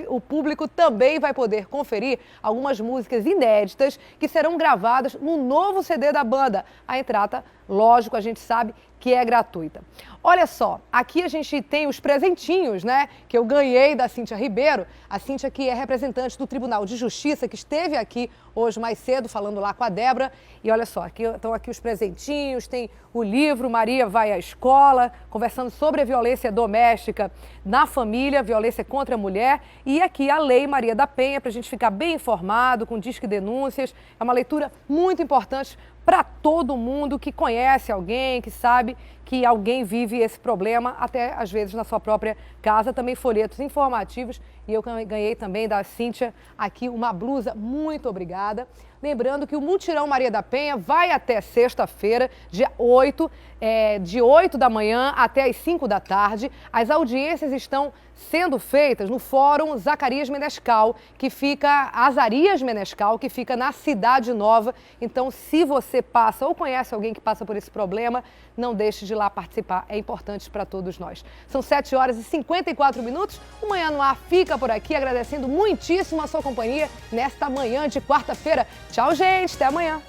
O público também vai poder conferir algumas músicas inéditas que serão gravadas no novo CD da banda. A entrada, lógico, a gente sabe que é gratuita. Olha só, aqui a gente tem os presentinhos, né, que eu ganhei da Cíntia Ribeiro. A Cíntia, que é representante do Tribunal de Justiça, que esteve aqui hoje mais cedo falando lá com a Débora. E olha só, estão aqui os presentinhos, tem o livro Maria Vai à Escola, conversando sobre a violência doméstica na família, violência contra a mulher. E aqui a Lei Maria da Penha, para a gente ficar bem informado, com disque denúncias. É uma leitura muito importante para todo mundo que conhece alguém, que sabe que alguém vive esse problema, até às vezes na sua própria casa. Também folhetos informativos. E eu ganhei também da Cíntia aqui uma blusa. Muito obrigada. Lembrando que o Mutirão Maria da Penha vai até sexta-feira, dia 8, de 8 da manhã até as 5 da tarde. As audiências estão sendo feitas no Fórum Zacarias Menescal, Azarias Menescal, que fica na Cidade Nova. Então, se você passa ou conhece alguém que passa por esse problema, não deixe de ir lá participar. É importante para todos nós. São 7 horas e 54 minutos. O Manhã no Ar fica por aqui, agradecendo muitíssimo a sua companhia nesta manhã de quarta-feira. Tchau, gente. Até amanhã.